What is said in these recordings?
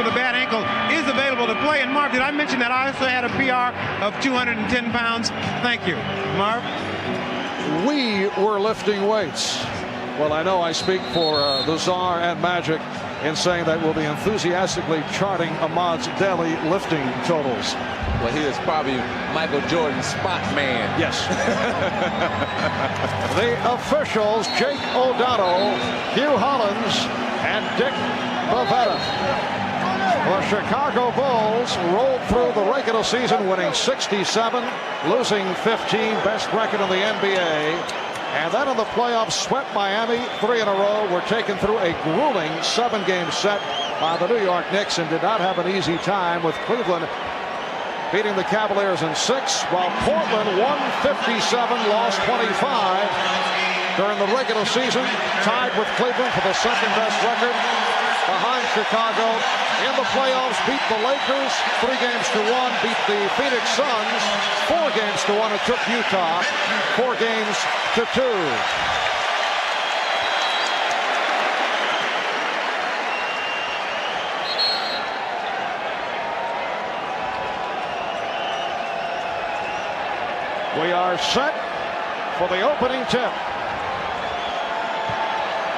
with a bad ankle, is available to play. And Marv, did I mention that I also had a PR of 210 pounds? Thank you. Marv? We were lifting weights. Well, I know I speak for the Czar and Magic in saying that we'll be enthusiastically charting Ahmad's daily lifting totals. Well, he is probably Michael Jordan's spot man. Yes. The officials, Jake O'Donnell, Hugh Hollins, and Dick Bavetta. The Chicago Bulls rolled through the regular season, winning 67, losing 15, best record in the NBA. And then in the playoffs, swept Miami 3 in a row. Were taken through a grueling 7-game set by the New York Knicks and did not have an easy time, with Cleveland beating the Cavaliers in 6, while Portland won 57, lost 25 during the regular season, tied with Cleveland for the second best record behind Chicago. In the playoffs, beat the Lakers 3-1, beat the Phoenix Suns 4-1. It took Utah 4-2. We are set for the opening tip.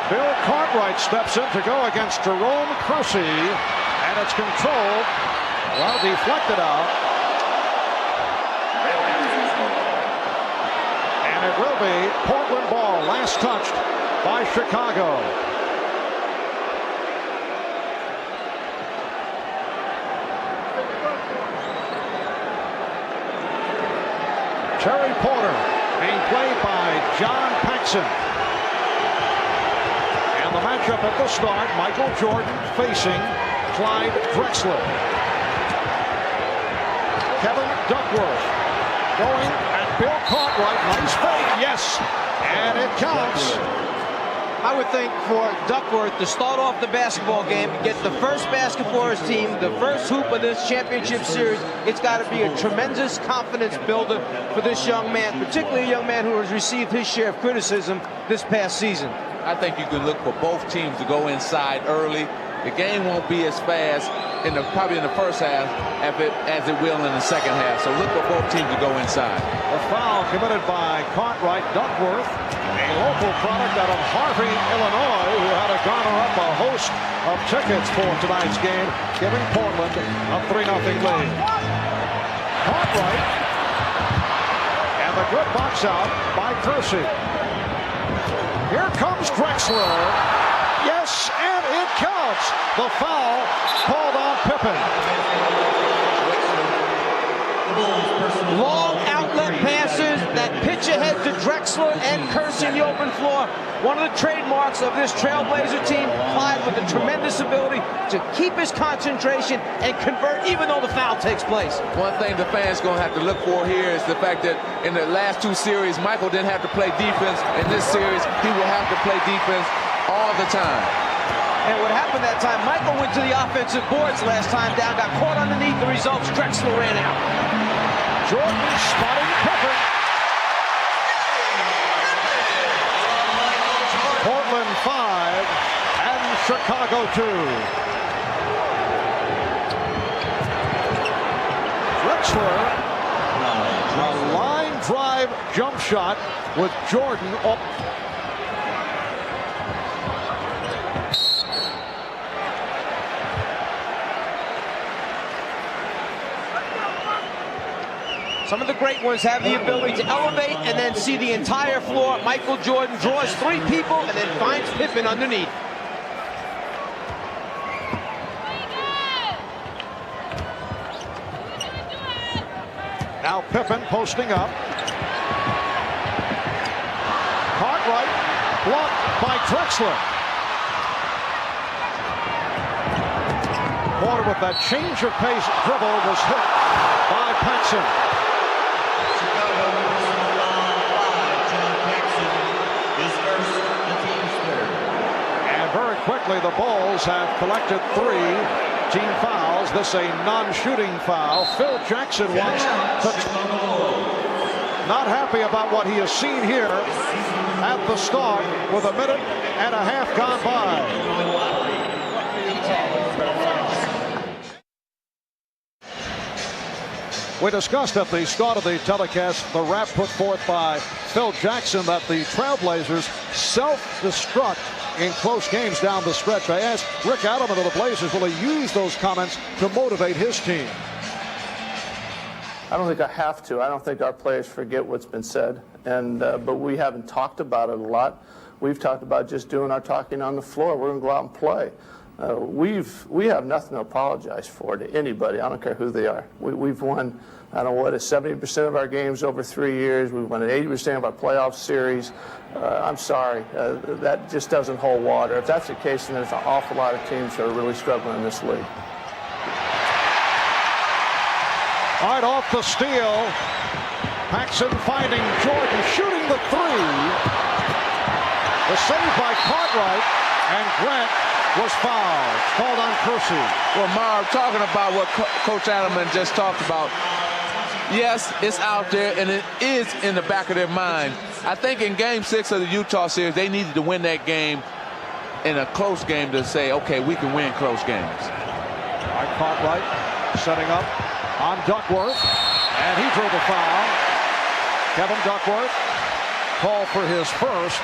Bill Cartwright steps in to go against Jerome Kersey, and it's controlled, well, deflected out. And it will be Portland ball, last touched by Chicago. Terry Porter being played by John Paxson. And the matchup at the start, Michael Jordan facing Clyde Drexler. Kevin Duckworth going at Bill Cartwright. Nice fake, yes, and it counts. I would think for Duckworth to start off the basketball game, get the first basket for his team, the first hoop of this championship series, it's got to be a tremendous confidence builder for this young man, particularly a young man who has received his share of criticism this past season. I think you can look for both teams to go inside early. The game won't be as fast probably in the first half as it will in the second half. So look for both teams to go inside. A foul committed by Cartwright. Duckworth, a local product out of Harvey, Illinois, who had to garner up a host of tickets for tonight's game, giving Portland a 3-0 lead. Cartwright, and the good box out by Kersey. Here comes Drexler. Yes, and it counts. The foul called on Pippen. Long outlet passes that pitch ahead to Drexler and Kersey in the open floor. One of the trademarks of this Trailblazer team, Clyde, with a tremendous ability to keep his concentration and convert even though the foul takes place. One thing the fans going to have to look for here is the fact that in the last 2 series, Michael didn't have to play defense. In this series, he will have to play defense all the time. And what happened that time, Michael went to the offensive boards last time down, got caught underneath the results. Drexler ran out. Jordan spotting Pippen. Portland 5 and Chicago 2. Drexler, a line drive jump shot with Jordan up. Some of the great ones have the ability to elevate and then see the entire floor. Michael Jordan draws 3 people and then finds Pippen underneath. Now Pippen posting up. Cartwright blocked by Drexler. Porter with that change of pace dribble was hit by Paxson. Very quickly, the Bulls have collected 3 team fouls. This a non-shooting foul. Phil Jackson wants to not happy about what he has seen here at the start with 1.5 minutes gone by. We discussed at the start of the telecast the rap put forth by Phil Jackson that the Trailblazers self-destruct in close games down the stretch. I asked Rick Adelman of the Blazers, will he use those comments to motivate his team? I don't think I have to. I don't think our players forget what's been said, but we haven't talked about it a lot. We've talked about just doing our talking on the floor. We're going to go out and play. We have nothing to apologize for to anybody. I don't care who they are. We've won, I don't know what, 70% of our games over 3 years. We've won 80% of our playoff series. I'm sorry, that just doesn't hold water. If that's the case, then there's an awful lot of teams that are really struggling in this league. All right, off the steal. Paxson finding Jordan, shooting the three. The save by Cartwright, and Grant was fouled. Called on Kersey. Well, Marv, talking about what Coach Adelman just talked about, yes, it's out there, and it is in the back of their mind. I think in Game 6 of the Utah series, they needed to win that game in a close game to say, okay, we can win close games. All right, Cartwright setting up on Duckworth, and he drew the foul. Kevin Duckworth called for his first.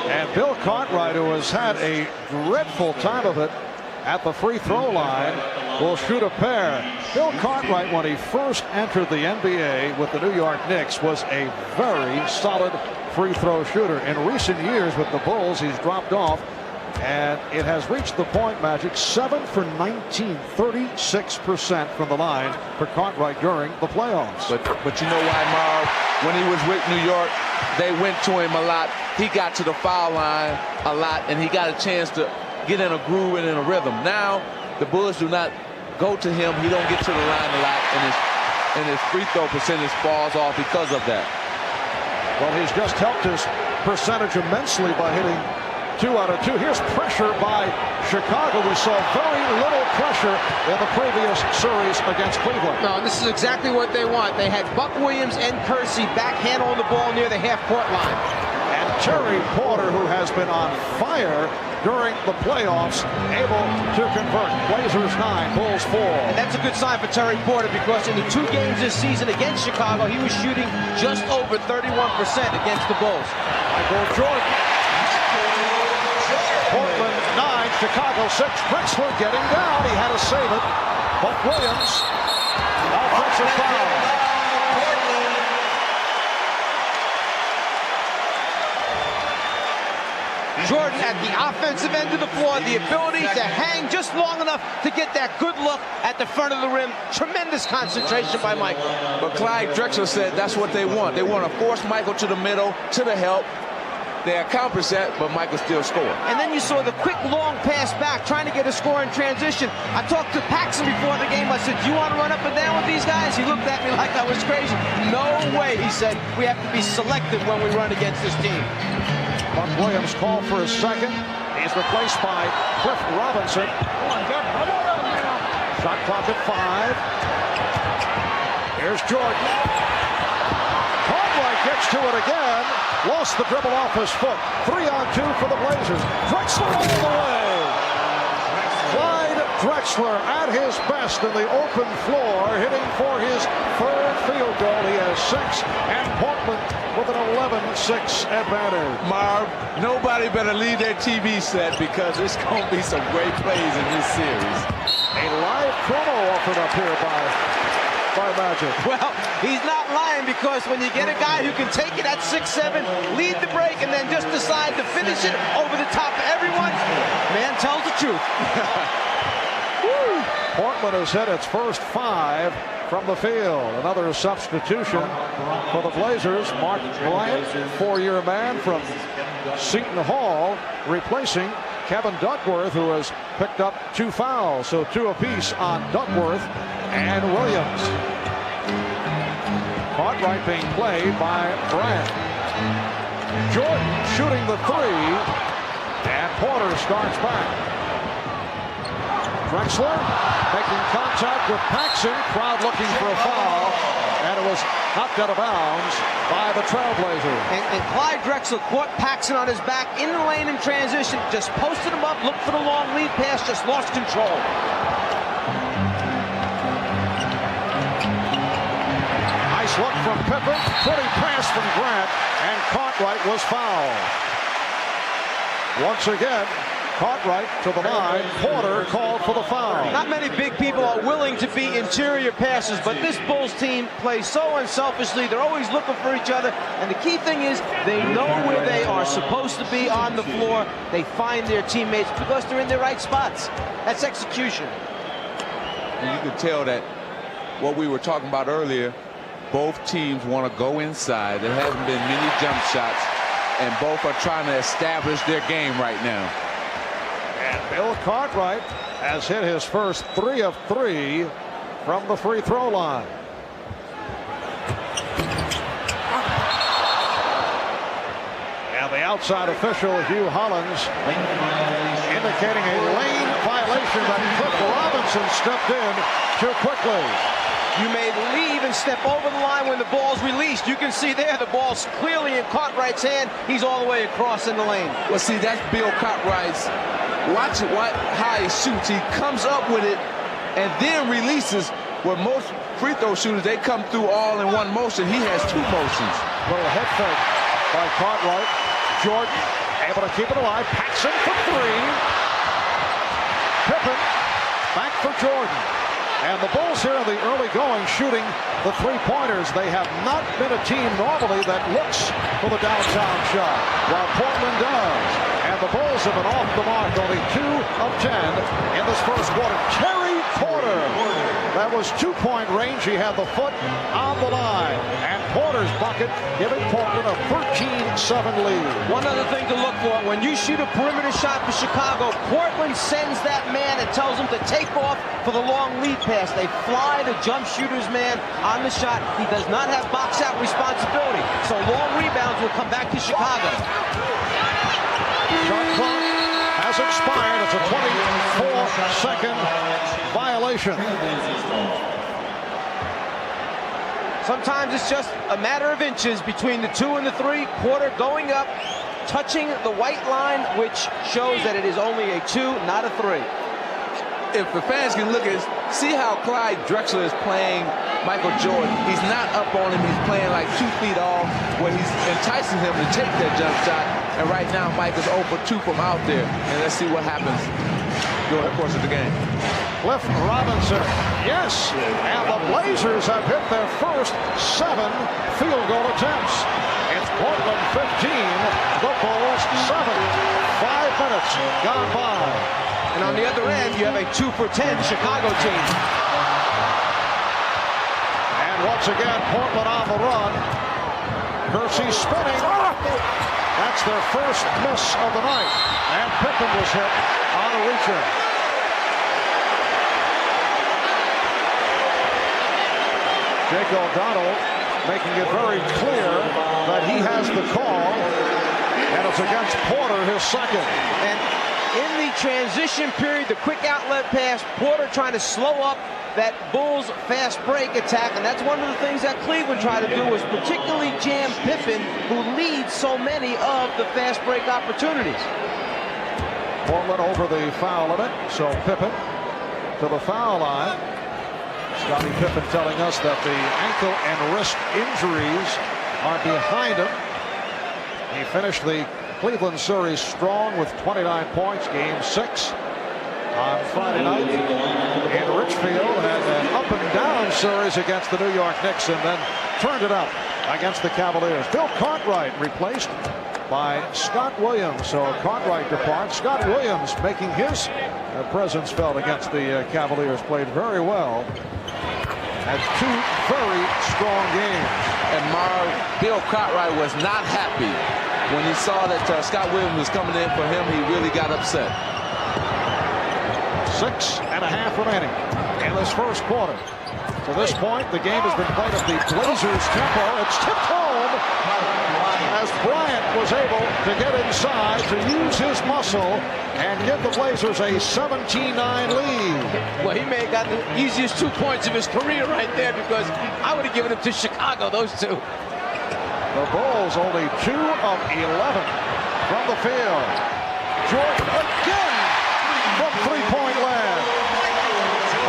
And Bill Cartwright, who has had a dreadful time of it at the free throw line, will shoot a pair. Bill Cartwright, when he first entered the NBA with the New York Knicks, was a very solid free throw shooter. In recent years with the Bulls, he's dropped off, and it has reached the point, Magic, 7 for 19, 36% from the line for Cartwright during the playoffs. But you know why, Marv? When he was with New York, they went to him a lot. He got to the foul line a lot, and he got a chance to get in a groove and in a rhythm. Now, the Bulls do not go to him. He don't get to the line a lot, and his free throw percentage falls off because of that. Well, he's just helped his percentage immensely by hitting 2 out of 2. Here's pressure by Chicago. We saw very little pressure in the previous series against Cleveland. No, this is exactly what they want. They had Buck Williams and Kersey backhand on the ball near the half-court line. And Terry Porter, who has been on fire during the playoffs, able to convert. Blazers 9, Bulls 4. And that's a good sign for Terry Porter, because in the 2 games this season against Chicago, he was shooting just over 31% against the Bulls. Michael Jordan. Portland 9, Chicago 6. Drexler getting down. He had to save it. But Williams, offensive foul. Jordan at the offensive end of the floor, the ability to hang just long enough to get that good look at the front of the rim. Tremendous concentration by Michael. But Clyde Drexler said that's what they want. They want to force Michael to the middle, to the help. They accomplished that, but Michael still scored. And then you saw the quick, long pass back, trying to get a score in transition. I talked to Paxson before the game. I said, do you want to run up and down with these guys? He looked at me like I was crazy. No way, he said. We have to be selective when we run against this team. Buck Williams called for his second. He's replaced by Cliff Robinson. Shot clock at 5. Here's Jordan. Cartwright gets to it again. Lost the dribble off his foot. 3-on-2 for the Blazers. Drexler all the way. Clyde Drexler at his best in the open floor, hitting for his 3rd field goal. He has 6, and Portland with an 11-6 advantage. Marv, nobody better leave their TV set, because it's going to be some great plays in this series. A live promo offered up here by Magic. Well, he's not lying, because when you get a guy who can take it at 6'7", lead the break, and then just decide to finish it over the top of everyone, man tells the truth. Portland has hit its first 5 from the field. Another substitution for the Blazers. Mark Bryant, 4-year man from Seton Hall, replacing Kevin Duckworth, who has picked up 2 fouls. So 2 apiece on Duckworth and Williams. Cartwright being played by Bryant. Jordan shooting the 3, and Porter starts back. Drexler making contact with Paxson. Crowd looking for a foul, and it was knocked out of bounds by the Trailblazers. And Clyde Drexler caught Paxson on his back in the lane in transition, just posted him up, looked for the long lead pass, just lost control. Nice look from Pippen. Pretty pass from Grant. And Cartwright was fouled. Once again, Cartwright to the line. Porter called for the foul. Not many big people are willing to be interior passers, but this Bulls team plays so unselfishly. They're always looking for each other. And the key thing is they know where they are supposed to be on the floor. They find their teammates because they're in their right spots. That's execution. And you can tell that what we were talking about earlier, both teams want to go inside. There hasn't been many jump shots, and both are trying to establish their game right now. And Bill Cartwright has hit his first 3 of 3 from the free throw line. And the outside official, Hugh Hollins, indicating a lane violation that Cliff Robinson stepped in too quickly. You may leave and step over the line when the ball's released. You can see there the ball's clearly in Cartwright's hand. He's all the way across in the lane. Well, see, that's Bill Cartwright's. Watch how he shoots. He comes up with it and then releases. Where most free throw shooters, they come through all in one motion. He has 2 motions. Little head fake by Cartwright. Jordan able to keep it alive. Paxson for 3. Pippen back for Jordan. And the Bulls here in the early going shooting the 3-pointers. They have not been a team normally that looks for the downtown shot, while Portland does. And the Bulls have been off the mark, only 2 of 10 in this first quarter. Terry Porter. That was 2-point range. He had the foot on the line. And Porter's bucket giving Portland a 13-7 lead. One other thing to look for, when you shoot a perimeter shot for Chicago, Portland sends that man and tells him to take off for the long lead pass. They fly the jump shooter's man on the shot. He does not have box-out responsibility. So long rebounds will come back to Chicago. Shot clock has expired. It's a 24-second violation. Sometimes it's just a matter of inches between the 2 and the 3. Porter going up, touching the white line, which shows that it is only a 2, not a 3. If the fans can look at it, see how Clyde Drexler is playing Michael Jordan. He's not up on him. He's playing like 2 feet off, where he's enticing him to take that jump shot. And right now, Mike is 0 for 2 from out there. And let's see what happens during the course of the game. Cliff Robinson, yes, and the Blazers have hit their first 7 field goal attempts. It's Portland 15, the Bulls 7. 5 minutes gone by. And on the other end, you have a 2 for 10 Chicago team. And once again, Portland on the run. Kersey spinning. That's their first miss of the night. And Pippen was hit on a reacher. Jake O'Donnell making it very clear that he has the call. And it's against Porter, his second. And in the transition period, the quick outlet pass, Porter trying to slow up that Bulls fast break attack, and that's one of the things that Cleveland tried to do, was particularly jam Pippen, who leads so many of the fast break opportunities. Portland over the foul limit, so Pippen to the foul line. Scottie Pippen telling us that the ankle and wrist injuries are behind him. He finished the Cleveland series strong with 29 points, game 6 on Friday night in Richfield, and an up and down series against the New York Knicks, and then turned it up against the Cavaliers. Bill Cartwright replaced by Scott Williams. So Cartwright departs. Scott Williams making his presence felt against the Cavaliers. Played very well. Had 2 very strong games. And Bill Cartwright was not happy when he saw that Scott Williams was coming in for him. He really got upset. 6.5 remaining in this first quarter. To this point, the game has been played at the Blazers' tempo. It's tipped home as Bryant was able to get inside to use his muscle and give the Blazers a 17-9 lead. Well, he may have got the easiest 2 points of his career right there, because I would have given it to Chicago, those 2. The Bulls only 2 of 11 from the field. Jordan again from 3-point land.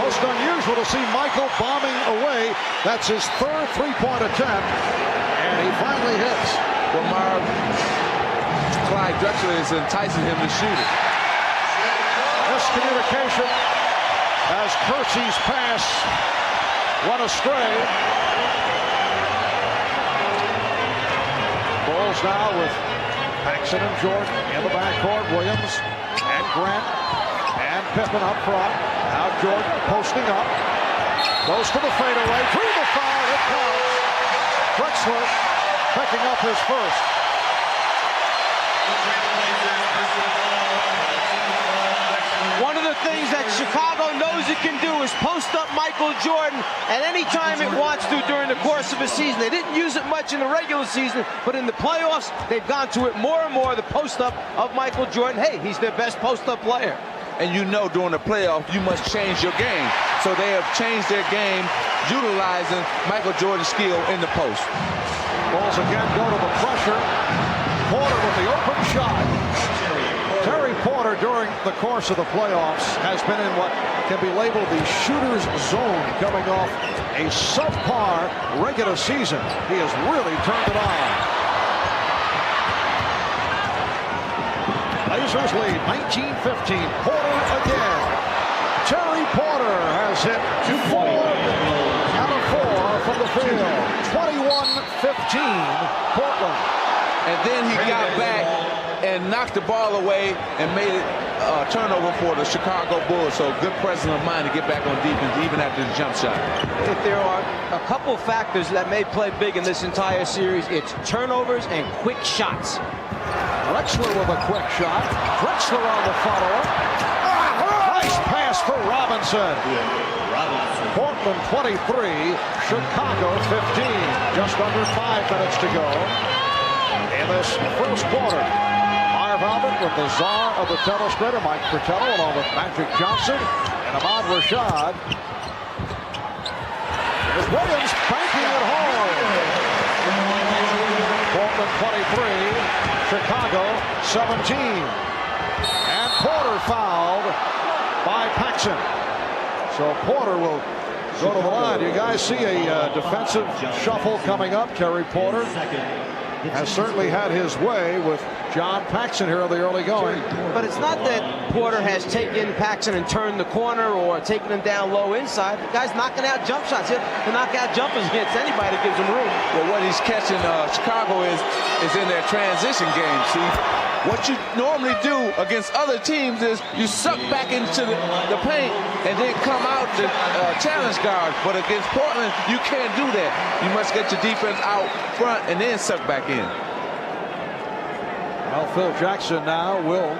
Most unusual unusual to see Michael bombing away. That's his third three-point attempt, and he finally hits. Well, Marv, Clyde Drexler is enticing him to shoot it. Miscommunication as Kersey's pass went astray. Bulls now with Paxson and Jordan in the backcourt. Williams and Grant and Pippen up front. Now Jordan posting up. Goes to the fadeaway. Through the foul. It counts. Drexler picking up his first. One of the things that Chicago knows it can do is post up Michael Jordan at any time it wants to during the course of a season. They didn't use it much in the regular season, but in the playoffs, they've gone to it more and more, the post up of Michael Jordan. Hey, he's their best post up player. And you know during the playoffs, you must change your game. So they have changed their game, utilizing Michael Jordan's skill in the post. Bulls again go to the pressure. Porter with the open shot. Terry Porter during the course of the playoffs has been in what can be labeled the shooter's zone, coming off a subpar regular season. He has really turned it on. Blazers lead 19-15. Porter again. Terry Porter has hit 4 out of 4 from the field. 21-15 Portland. And then he got back and knocked the ball away and made it a turnover for the Chicago Bulls. So good presence of mind to get back on defense even after the jump shot. If there are a couple factors that may play big in this entire series, it's turnovers and quick shots. Drexler with a quick shot. Drexler on the follow-up. Nice pass for Robinson. Portland 23, Chicago 15. Just under 5 minutes to go in this first quarter. Marv Albert with the czar of the telestrator, Mike Fratello, along with Magic Johnson and Ahmad Rashad. Here's Williams banking it home. Portland 23, Chicago 17. And Porter fouled by Paxson. So Porter will go to the line. You guys see a defensive shuffle coming up. Terry Porter has certainly had his way with John Paxson here in the early going. But it's not that Porter has taken Paxson and turned the corner or taken him down low inside. The guy's knocking out jump shots. He'll knock out jumpers against anybody that gives him room. Well, what he's catching Chicago is in their transition game. See, what you normally do against other teams is you suck back into the paint and then come out to challenge guard. But against Portland, you can't do that. You must get your defense out front and then suck back in. Well, Phil Jackson now will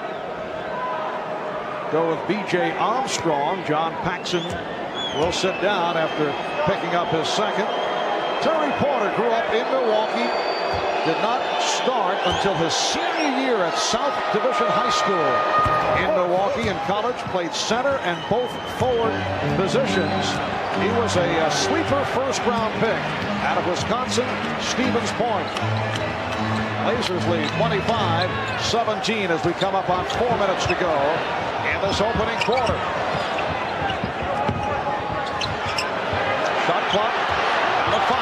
go with B.J. Armstrong. John Paxson will sit down after picking up his second. Terry Porter grew up in Milwaukee. Did not start until his senior year at South Division High School in Milwaukee. In college, played center and both forward positions. He was a sleeper first-round pick out of Wisconsin, Stevens Point. Blazers lead 25-17 as we come up on 4 minutes to go in this opening quarter. Shot clock down to 5.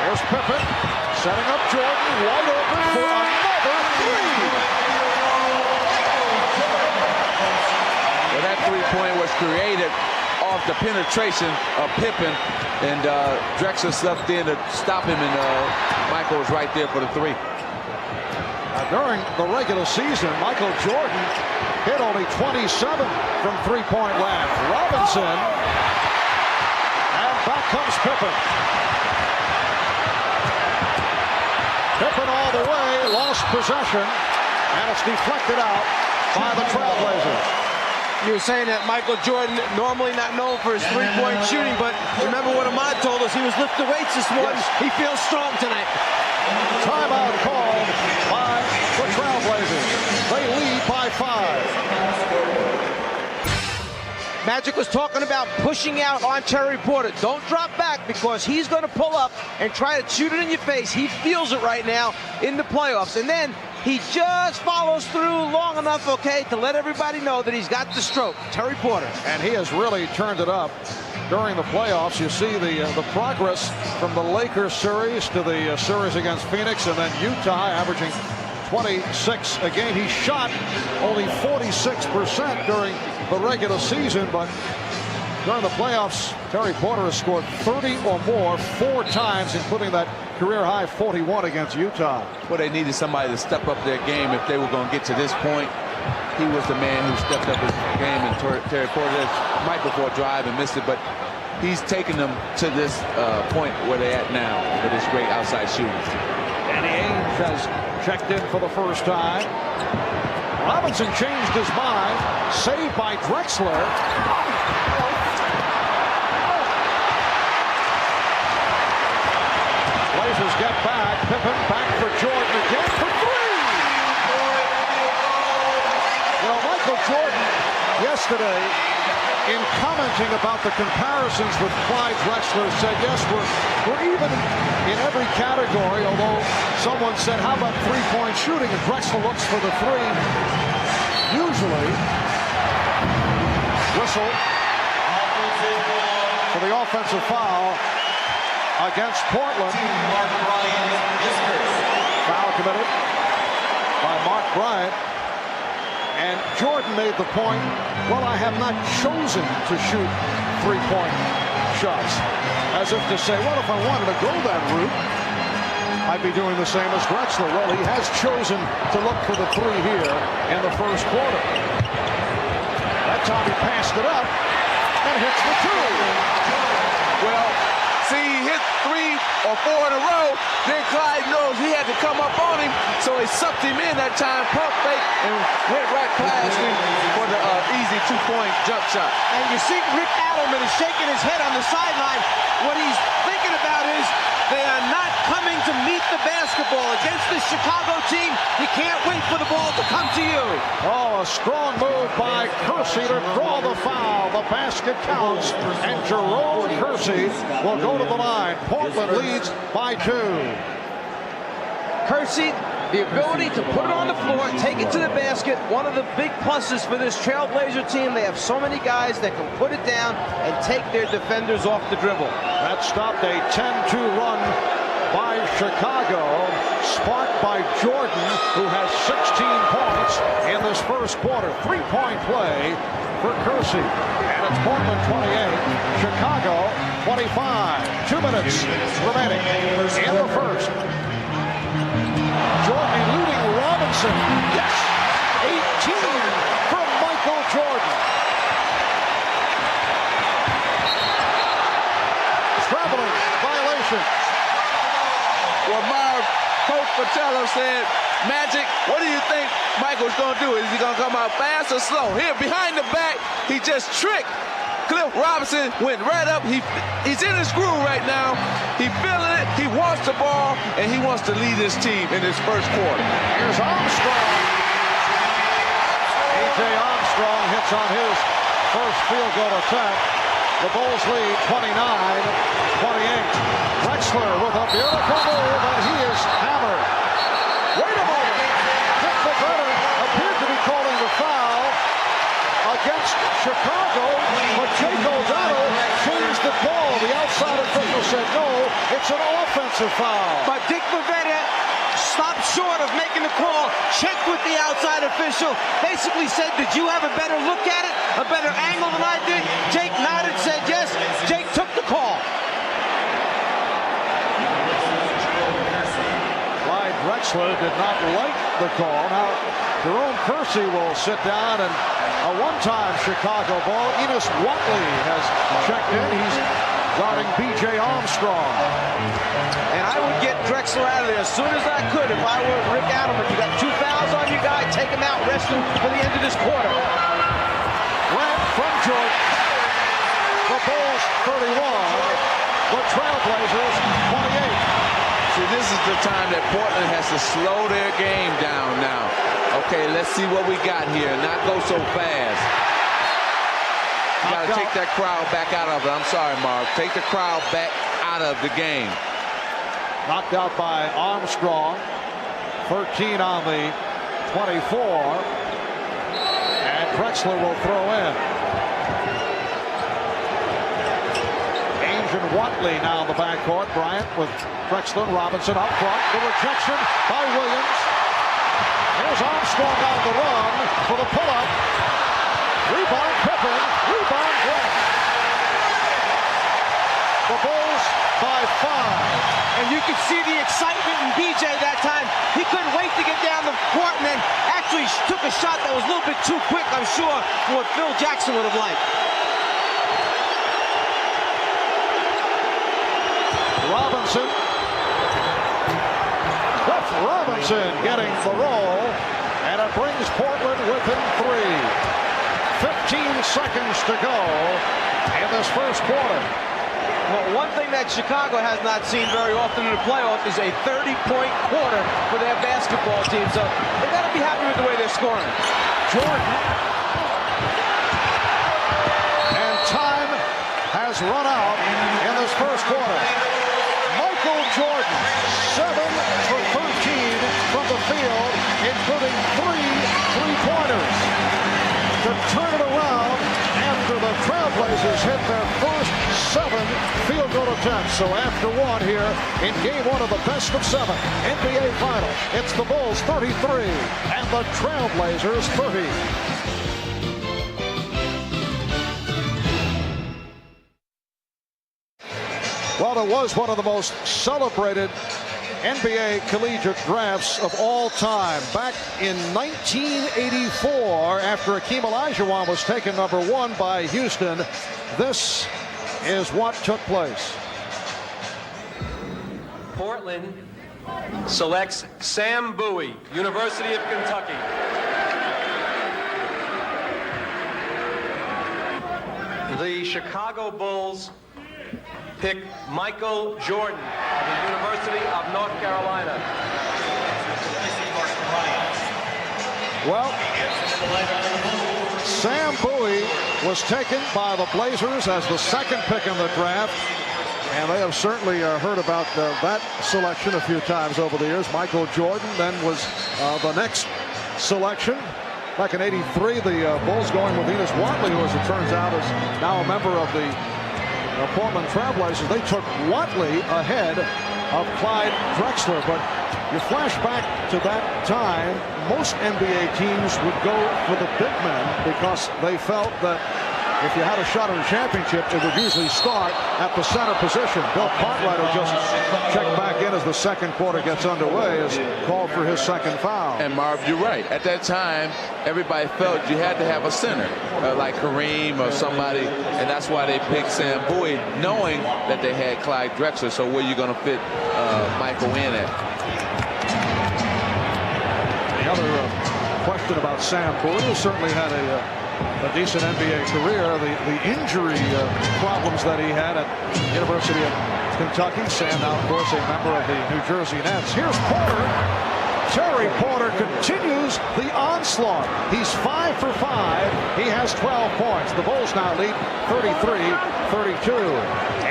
Here's Pippen setting up Jordan, wide open for another 3. Well, that three-point was created off the penetration of Pippen, and Drexler stepped in to stop him, and Michael was right there for the 3. During the regular season, Michael Jordan hit only 27 from three-point land. Robinson, and back comes Pippen. Pippen all the way, lost possession, and it's deflected out by the Trailblazers. You were saying that Michael Jordan, normally not known for his three-point shooting, but remember what Ahmad told us, he was lifting weights this morning. Yes. He feels strong tonight. Timeout called by the Trailblazers. They lead by 5. Magic was talking about pushing out on Terry Porter. Don't drop back because he's going to pull up and try to shoot it in your face. He feels it right now in the playoffs. And then He just follows through long enough, okay, to let everybody know that he's got the stroke. Terry Porter. And he has really turned it up during the playoffs. You see the progress from the Lakers series to the series against Phoenix, and then Utah averaging 26 a game. He shot only 46% during the regular season, but during the playoffs, Terry Porter has scored 30 or more 4 times, including that career-high 41 against Utah. Well, they needed somebody to step up their game if they were going to get to this point. He was the man who stepped up his game, and Terry Porter might before drive and missed it, but he's taken them to this point where they're at now with this great outside shooting. Danny Ainge has checked in for the first time. Robinson changed his mind. Saved by Drexler. Blazers get back. Pippen back for Jordan again for 3. Well, Michael Jordan yesterday, in commenting about the comparisons with Clyde Drexler, said, yes, we're even in every category, although someone said, how about three-point shooting? And Drexler looks for the 3. Usually, whistle for the offensive foul against Portland. Foul committed by Mark Bryant. And Jordan made the point, well, I have not chosen to shoot three-point shots. As if to say, well, if I wanted to go that route, I'd be doing the same as Drexler. Well, he has chosen to look for the 3 here in the first quarter. That time he passed it up and hits the 2. Well, see, he hit 3 or 4 in a row. Then Clyde knows he had to come up on him, so he sucked him in that time, pump fake, and went right past him for the easy 2-point jump shot. And you see Rick Adelman is shaking his head on the sideline. What he's thinking about is they are not coming to meet the basketball against this Chicago team. You can't wait for the ball to come to you. Oh, a strong move by Kersey to draw the foul. The basket counts, and Jerome Kersey will go to the line. Portland leads by 2. Kersey, the ability to put it on the floor, take it to the basket. One of the big pluses for this Trailblazer team, they have so many guys that can put it down and take their defenders off the dribble. That stopped a 10-2 run by Chicago, sparked by Jordan, who has 16 points in this first quarter. 3-point play for Kersey. And it's Portland 28, Chicago 25. 2 minutes remaining in the first. Jordan eluding Robinson. Yes! 18 from Michael Jordan. Traveling violation. Well, Marv, Coach Patello said, Magic, what do you think Michael's going to do? Is he going to come out fast or slow? Here, behind the back, he just tricked. Cliff Robinson went right up. He's in his groove right now. He's feeling it. He wants the ball, and he wants to lead his team in this first quarter. Here's Armstrong. A.J. Armstrong hits on his first field goal attempt. The Bulls lead 29-28. Drexler with a beautiful move, and he is hammered. Wait a moment. Dick Bavetta appeared to be calling the foul against Chicago, but Jake O'Donnell changed the call. The outside official said no, it's an offensive foul. But Dick Bavetta stopped short of making the call, checked with the outside official, basically said, did you have a better look at it, a better angle than I did? Jake nodded, said yes. Jake took the call. Clyde Drexler did not like the call. Now, Jerome Kersey will sit down, and a one-time Chicago ball. Enos Watley has checked in. He's guarding B.J. Armstrong. And I would get Drexler out of there as soon as I could if I were Rick Adelman. You got 2 fouls on your guy, take him out, rest him for the end of this quarter. Grant from Jordan. The Bulls 31. The Trailblazers 28. See, this is the time that Portland has to slow their game down now. Okay, let's see what we got here. Not go so fast. You got to take that crowd back out of it. I'm sorry, Mark. Take the crowd back out of the game. Knocked out by Armstrong. 13 on the 24. And Drexler will throw in. Ainge and Watley now in the backcourt. Bryant with Drexler and Robinson up front. The rejection by Williams. Here's Armstrong on the run for the pull-up. Rebound Pippen. Rebound Grant. The Bulls by 5. And you could see the excitement in BJ that time. He couldn't wait to get down the court and then actually took a shot that was a little bit too quick, I'm sure, for what Phil Jackson would have liked. Robinson. Cliff Robinson getting the roll. And it brings Portland within 3. 15 seconds to go in this first quarter. Well, one thing that Chicago has not seen very often in the playoff is a 30-point quarter for their basketball team. So they've got to be happy with the way they're scoring. Jordan. And time has run out in this first quarter. Michael Jordan, 7 for 13 from the field, including 3 3-pointers. To turn it around after the Trailblazers hit their first 7 field goal attempts. So after 1 here in game 1 of the best of 7 NBA final, it's the Bulls 33 and the Trailblazers 30. Well, it was one of the most celebrated NBA collegiate drafts of all time. Back in 1984, after Akeem Olajuwon was taken number 1 by Houston, this is what took place. Portland selects Sam Bowie, University of Kentucky. The Chicago Bulls pick Michael Jordan of the University of North Carolina. Well, Sam Bowie was taken by the Blazers as the 2nd pick in the draft. And they have certainly heard about that selection a few times over the years. Michael Jordan then was the next selection. Back in '83, the Bulls going with Enos Watley, who, as it turns out, is now a member of the Portland Trailblazers. They took Watley ahead of Clyde Drexler. But you flash back to that time, most NBA teams would go for the big men because they felt that if you had a shot at a championship, it would usually start at the center position. Bill Cartwright just checked back in as the second quarter gets underway, as called for his 2nd foul. And Marv, you're right. At that time, everybody felt you had to have a center, like Kareem or somebody, and that's why they picked Sam Bowie, knowing that they had Clyde Drexler. So where are you going to fit Michael in at? The other question about Sam Bowie, who certainly had a decent NBA career, the injury problems that he had at University of Kentucky. Sam now, of course, a member of the New Jersey Nets. Here's Porter. Terry Porter continues the onslaught. He's 5 for 5. He has 12 points. The Bulls now lead 33-32.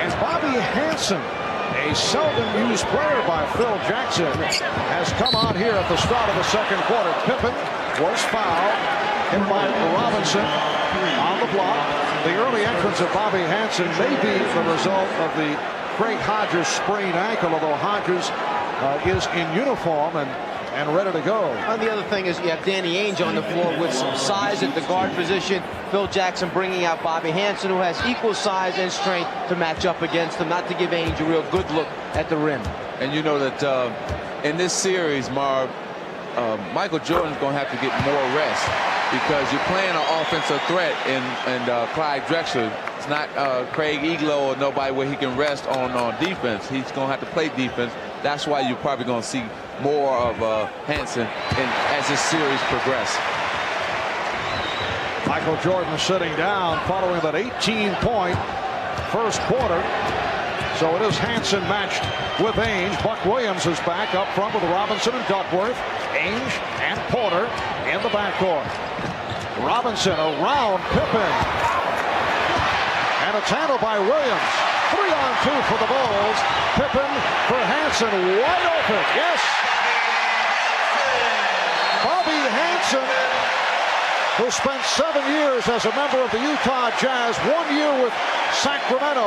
And Bobby Hansen, a seldom used player by Phil Jackson, has come on here at the start of the second quarter. Pippen was fouled. Hit by Robinson on the block. The early entrance of Bobby Hansen may be the result of the Craig Hodges sprained ankle, although Hodges is in uniform and ready to go. And the other thing is you have Danny Ainge on the floor with some size at the guard position. Phil Jackson bringing out Bobby Hansen, who has equal size and strength to match up against him, not to give Ainge a real good look at the rim. And you know that in this series, Marv, Michael Jordan's going to have to get more rest, because you're playing an offensive threat in Clyde Drexler. It's not Craig Eglow or nobody where he can rest on defense. He's going to have to play defense. That's why you're probably going to see more of Hansen as this series progresses. Michael Jordan sitting down following that 18-point first quarter. So it is Hansen matched with Ainge. Buck Williams is back up front with Robinson and Duckworth. Ainge and Porter in the backcourt. Robinson around Pippen. And it's handled by Williams. 3-on-2 for the Bulls. Pippen for Hansen, wide open. Yes. Robinson, who spent 7 years as a member of the Utah Jazz, 1 year with Sacramento,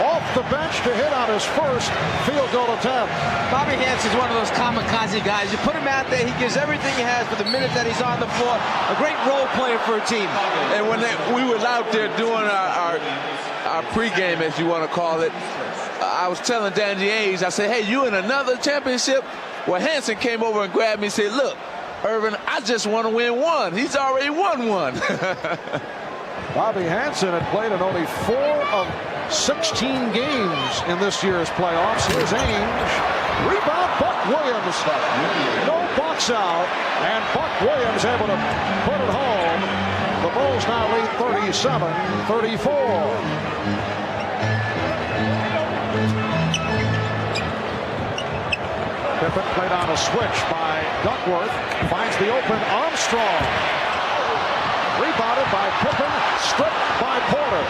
off the bench to hit on his first field goal attempt. Bobby Hansen's one of those kamikaze guys. You put him out there, he gives everything he has for the minute that he's on the floor. A great role player for a team. And when we were out there doing our pregame, as you want to call it, I was telling Danny Ainge, I said, hey, you in another championship? Well, Hansen came over and grabbed me and said, look, Irvin, I just want to win one. He's already won one. Bobby Hansen had played in only 4 of 16 games in this year's playoffs. Here's Ainge. Rebound, Buck Williams. No box out, and Buck Williams able to put it home. The Bulls now lead 37-34. Pippen played on a switch by Duckworth. Finds the open Armstrong. Rebounded by Pippen. Stripped by Porter.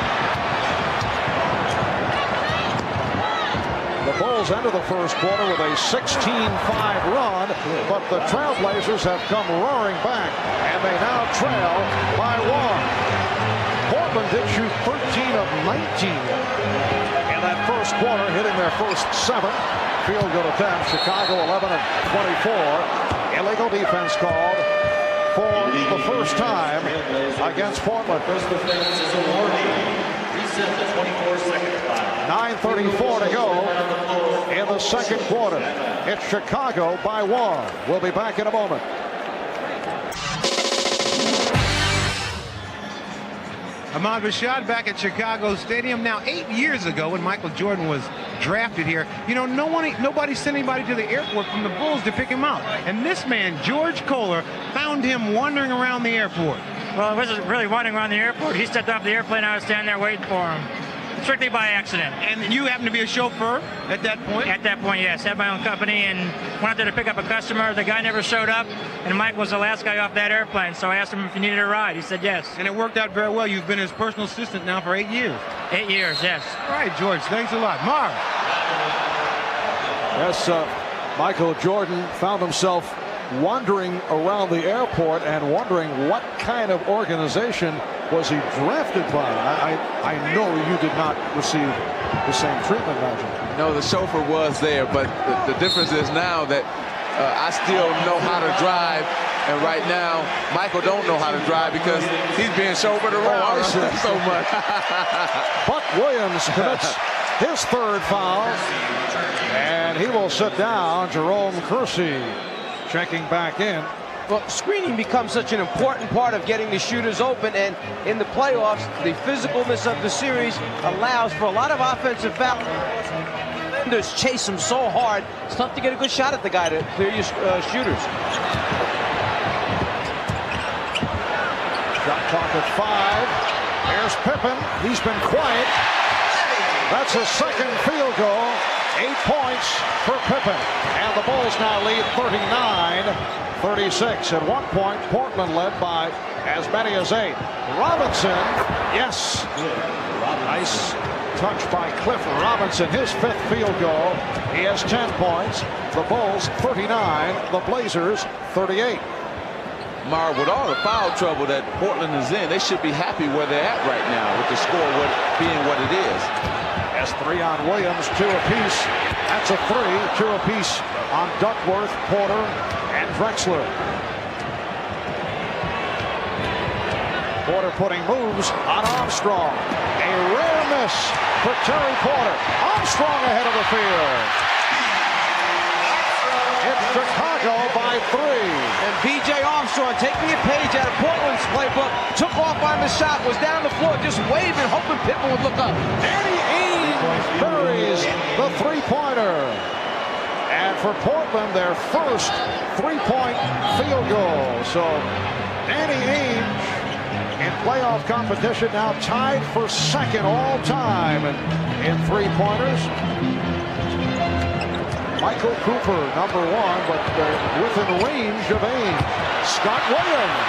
The Bulls enter the first quarter with a 16-5 run, but the Trailblazers have come roaring back, and they now trail by 1. Portland did shoot 13 of 19 in that first quarter, hitting their first 7 field goal attempts. Chicago 11 of 24. Illegal defense called for the first time against Portland. 9:34 to go in the second quarter. It's Chicago by 1. We'll be back in a moment. Ahmad Rashad back at Chicago Stadium now 8 years ago when Michael Jordan was drafted here. You know, nobody sent anybody to the airport from the Bulls to pick him out. And this man, George Kohler, found him wandering around the airport. Well, it wasn't really wandering around the airport. He stepped off the airplane. I was standing there waiting for him. Strictly by accident. And you happened to be a chauffeur at that point? At that point, yes. Had my own company and went out there to pick up a customer. The guy never showed up, and Mike was the last guy off that airplane. So I asked him if he needed a ride. He said yes. And it worked out very well. You've been his personal assistant now for 8 years. 8 years, yes. All right, George. Thanks a lot. Marv. Yes, Michael Jordan found himself wandering around the airport and wondering what kind of organization was he drafted by. I know you did not receive the same treatment, Nigel. No, the chauffeur was there, but the difference is now that I still know how to drive, and right now Michael don't know how to drive because he's being chauffeured around so much. Buck Williams commits his third foul, and he will sit down. Jerome Kersey checking back in. Well, screening becomes such an important part of getting the shooters open, and in the playoffs, the physicalness of the series allows for a lot of offensive fouls. Defenders chase them so hard, it's tough to get a good shot at the guy to clear your shooters. Shot clock at 5. Here's Pippen. He's been quiet. That's his second field goal. 8 points for Pippen. And the Bulls now lead 39-36. At one point, Portland led by as many as 8. Robinson, yes. Nice touch by Cliff Robinson. His 5th field goal. He has 10 points. The Bulls 39. The Blazers 38. Marv, with all the foul trouble that Portland is in, they should be happy where they're at right now with the score being what it is. As 3 on Williams, 2 apiece. That's a 3, 2 apiece on Duckworth, Porter, and Drexler. Porter putting moves on Armstrong. A rare miss for Terry Porter. Armstrong ahead of the field. It's Chicago by 3. And B.J. Armstrong, taking a page out of Portland's playbook, took off on the shot, was down the floor, just waving, hoping Pippen would look up. Danny Ainge buries the 3-pointer. And for Portland, their first 3-point field goal. So Danny Ainge in playoff competition now tied for 2nd all time in 3-pointers. Michael Cooper, number 1, but within range of Ainge. Scott Williams.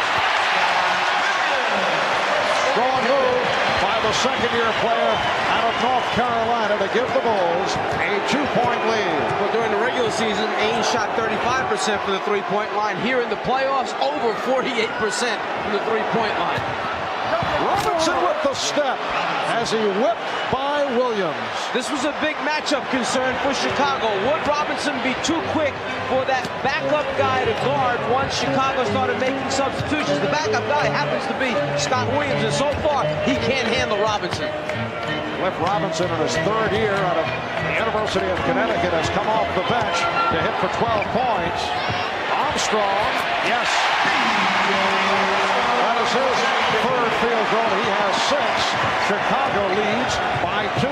Strong move by the second-year player out of North Carolina to give the Bulls a 2-point lead. Well, during the regular season, Ainge shot 35% from the three-point line. Here in the playoffs, over 48% from the three-point line. Robinson with the step as he whipped by Williams. This was a big matchup concern for Chicago. Would Robinson be too quick for that backup guy to guard once Chicago started making substitutions? The backup guy happens to be Scott Williams, and so far, he can't handle Robinson. Cliff Robinson in his third year out of the University of Connecticut has come off the bench to hit for 12 points. Armstrong, yes. That is his third field goal. He has 6. Chicago leads by 2.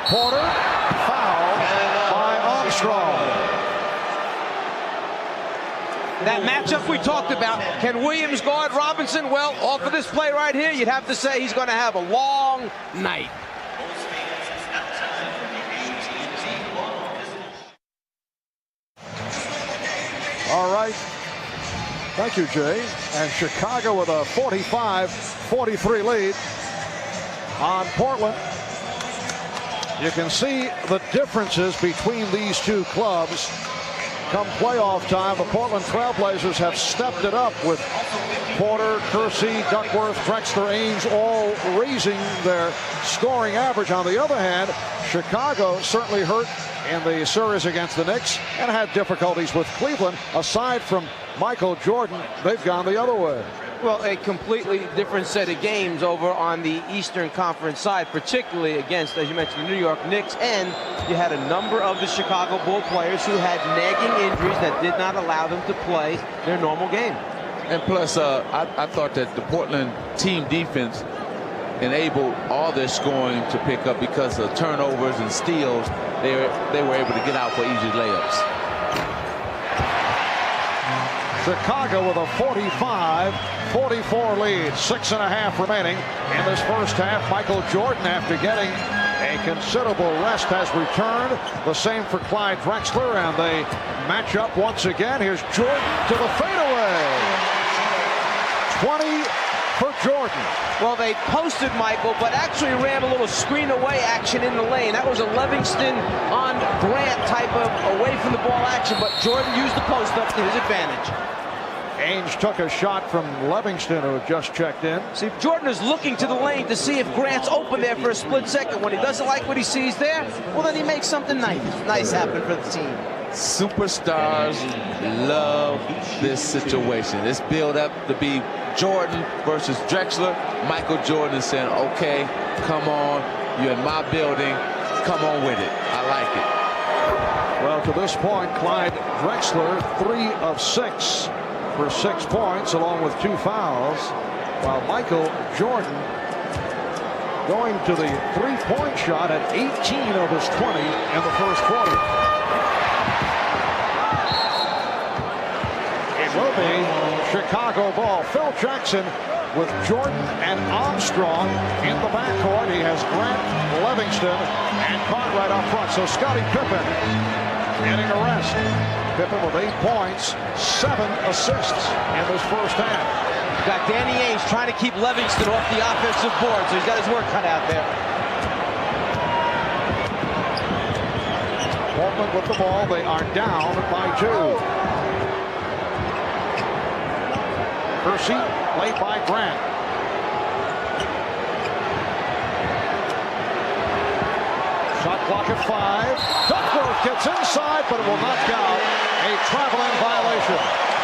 Porter, fouled by Armstrong. That matchup we talked about, can Williams guard Robinson? Well, off of this play right here, you'd have to say he's going to have a long night. All right. Thank you, Jay. And Chicago with a 45-43 lead on Portland. You can see the differences between these two clubs. Come playoff time, the Portland Trailblazers have stepped it up with Porter, Kersey, Duckworth, Drexler, Ainge all raising their scoring average. On the other hand, Chicago certainly hurt in the series against the Knicks and had difficulties with Cleveland. Aside from Michael Jordan, they've gone the other way. Well, a completely different set of games over on the Eastern Conference side, particularly against, as you mentioned, the New York Knicks. And you had a number of the Chicago Bull players who had nagging injuries that did not allow them to play their normal game. And plus, I thought that the Portland team defense enabled all their scoring to pick up because of turnovers and steals. They were able to get out for easy layups. Chicago with a 45-44 lead. 6.5 remaining in this first half. Michael Jordan, after getting a considerable rest, has returned. The same for Clyde Drexler, and they match up once again. Here's Jordan to the fadeaway. 20 for Jordan. Well, they posted Michael, but actually ran a little screen away action in the lane. That was a Livingston on Grant type of away from the ball action, but Jordan used the post up to his advantage. Ainge took a shot from Livingston, who had just checked in. See, Jordan is looking to the lane to see if Grant's open there for a split second. When he doesn't like what he sees there, well, then he makes something nice happen for the team. Superstars love this situation. This build up to be Jordan versus Drexler. Michael Jordan is saying, okay, come on, you're in my building, come on with it. I like it. Well, to this point, Clyde Drexler, 3 of 6 for 6 points, along with 2 fouls, while Michael Jordan going to the three-point shot at 18 of his 20 in the first quarter. It will be Chicago ball. Phil Jackson with Jordan and Armstrong in the backcourt. He has Grant, Livingston, and Cartwright up front. So Scottie Pippen getting a rest. Pippen with 8 points, 7 assists in this first half. Got Danny Ainge trying to keep Livingston off the offensive board, so he's got his work cut out there. Portland with the ball. They are down by 2. Kersey, played by Grant. Shot clock at 5. Duckworth gets inside, but it will not count. A traveling violation.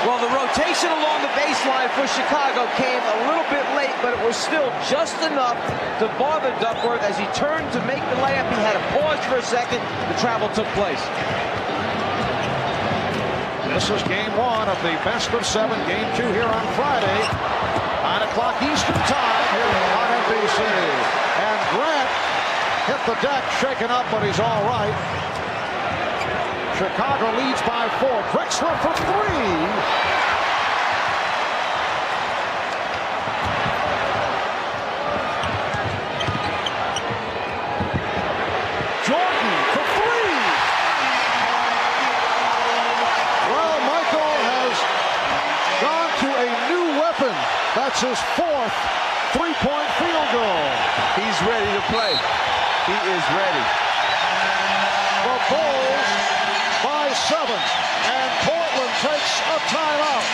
Well, the rotation along the baseline for Chicago came a little bit late, but it was still just enough to bother Duckworth. As he turned to make the layup, he had to pause for a second. The travel took place. This is game 1 of the best of 7. Game 2 here on Friday. 9 o'clock Eastern time here on NBC. And Grant hit the deck, shaken up, but he's all right. Chicago leads by 4. Drexler for 3. Jordan for 3. Well, gets his 4th three-point field goal. He's ready to play. He is ready. The Bulls by 7, and Portland takes a timeout.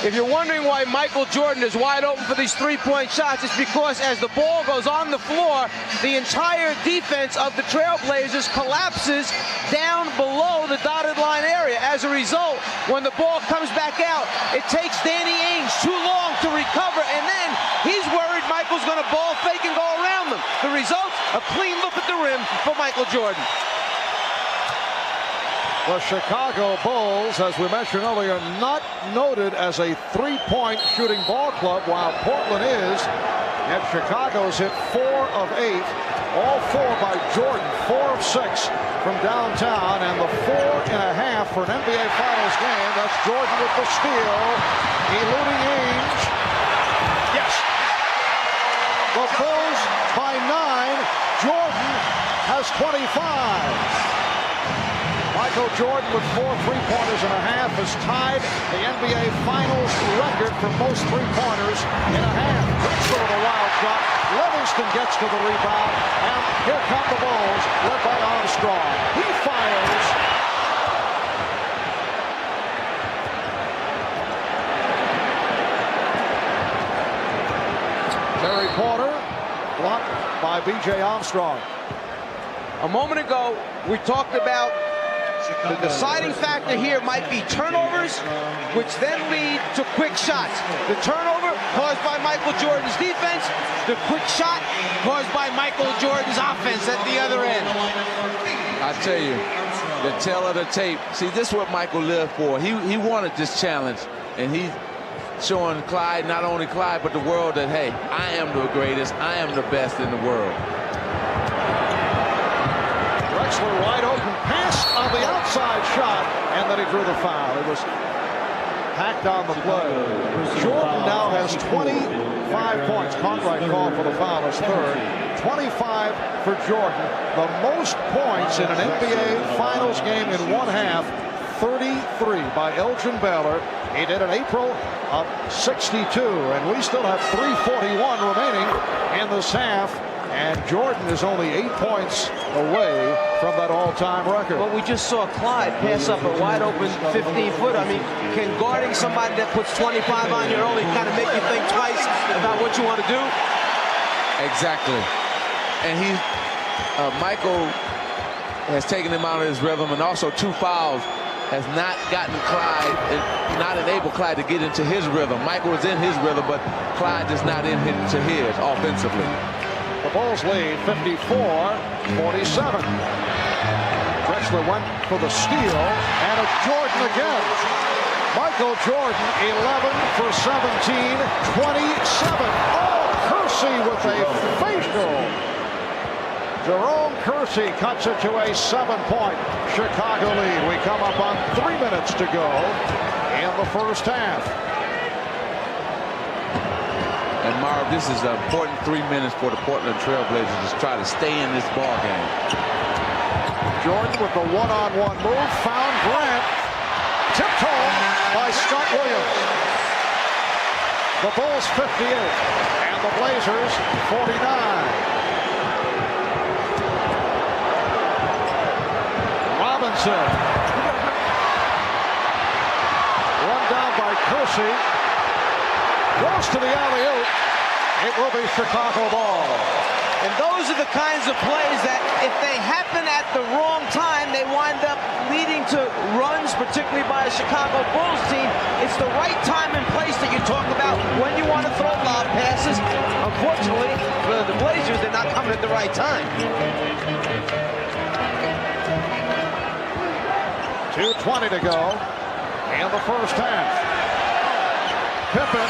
If you're wondering why Michael Jordan is wide open for these three-point shots, it's because as the ball goes on the floor, the entire defense of the Trailblazers collapses down below the dotted line area. As a result, when the ball comes back out, it takes Danny Ainge too long to recover, and then he's worried Michael's going to ball fake and go around them. The result, a clean look at the rim for Michael Jordan. The Chicago Bulls, as we mentioned earlier, not noted as a three-point shooting ball club, while Portland is. Yet Chicago's hit 4 of 8, all 4 by Jordan, 4 of 6 from downtown, and the 4.5 for an NBA Finals game. That's Jordan with the steal, eluding Ainge. Yes. The Bulls by 9. Jordan has 25. Michael Jordan with 4 3-pointers and a half has tied the NBA Finals record for most three-pointers in a half. Drexler with a wild shot. Livingston gets to the rebound, and here come the Bulls, led by Armstrong. He fires. Terry Porter blocked by B.J. Armstrong. A moment ago, we talked about the deciding factor here might be turnovers, which then lead to quick shots. The turnover caused by Michael Jordan's defense, the quick shot caused by Michael Jordan's offense at the other end. I tell you, the tail of the tape. See, this is what Michael lived for. He wanted this challenge, and he's showing Clyde, not only Clyde, but the world that, hey, I am the greatest, I am the best in the world. Drexler wide open pass on the outside shot, and then he drew the foul. It was packed on the play. Jordan now has 25 points. Cartwright called for the foul as third. 25 for Jordan. The most points in an NBA Finals game in one half. 33 by Elgin Baylor. He did in April of 62, and we still have 3:41 remaining in this half. And Jordan is only 8 points away from that all-time record. But we just saw Clyde pass up a wide open 15-foot. I mean, can guarding somebody that puts 25 on you early kind of make you think twice about what you want to do? Exactly. And Michael has taken him out of his rhythm, and also 2 fouls has not gotten Clyde, not enabled Clyde to get into his rhythm. Michael is in his rhythm, but Clyde is not into his offensively. The Bulls lead 54-47. Drexler went for the steal, and it's Jordan again. Michael Jordan, 11 for 17, 27. Oh, Kersey with a facial. Jerome Kersey cuts it to a 7-point Chicago lead. We come up on 3 minutes to go in the first half. And Marv, this is an important 3 minutes for the Portland Trailblazers to try to stay in this ball game. Jordan with the one-on-one move, found Grant. Tipped home by Scott Williams. The Bulls 58 and the Blazers 49. Robinson. Run down by Kersey. Goes to the alley-oop. It will be Chicago ball. And those are the kinds of plays that, if they happen at the wrong time, they wind up leading to runs, particularly by a Chicago Bulls team. It's the right time and place that you talk about when you want to throw lob passes. Unfortunately, for the Blazers, they're not coming at the right time. 2:20 to go in the first half. Pippen,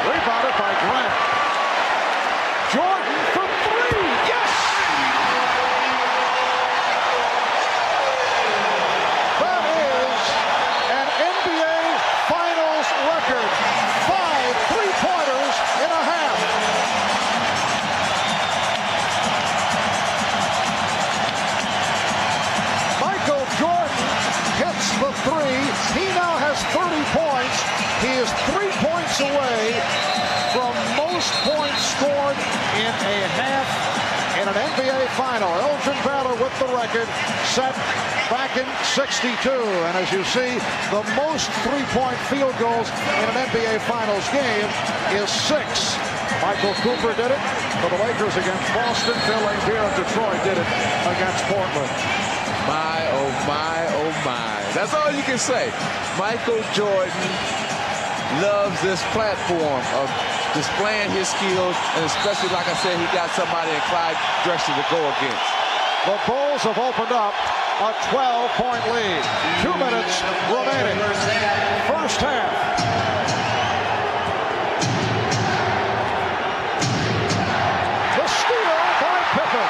rebounded by Grant. Jordan for 3, yes! took the record set back in '62. And as you see, the most three-point field goals in an NBA Finals game is 6. Michael Cooper did it for the Lakers against Boston. Phil Laimbeer of Detroit did it against Portland. My, oh my, oh my. That's all you can say. Michael Jordan loves this platform of displaying his skills, and especially, like I said, he got somebody in Clyde Drexler to go against. The Bulls have opened up a 12-point lead. 2 minutes remaining. First half. The steal by Pippen.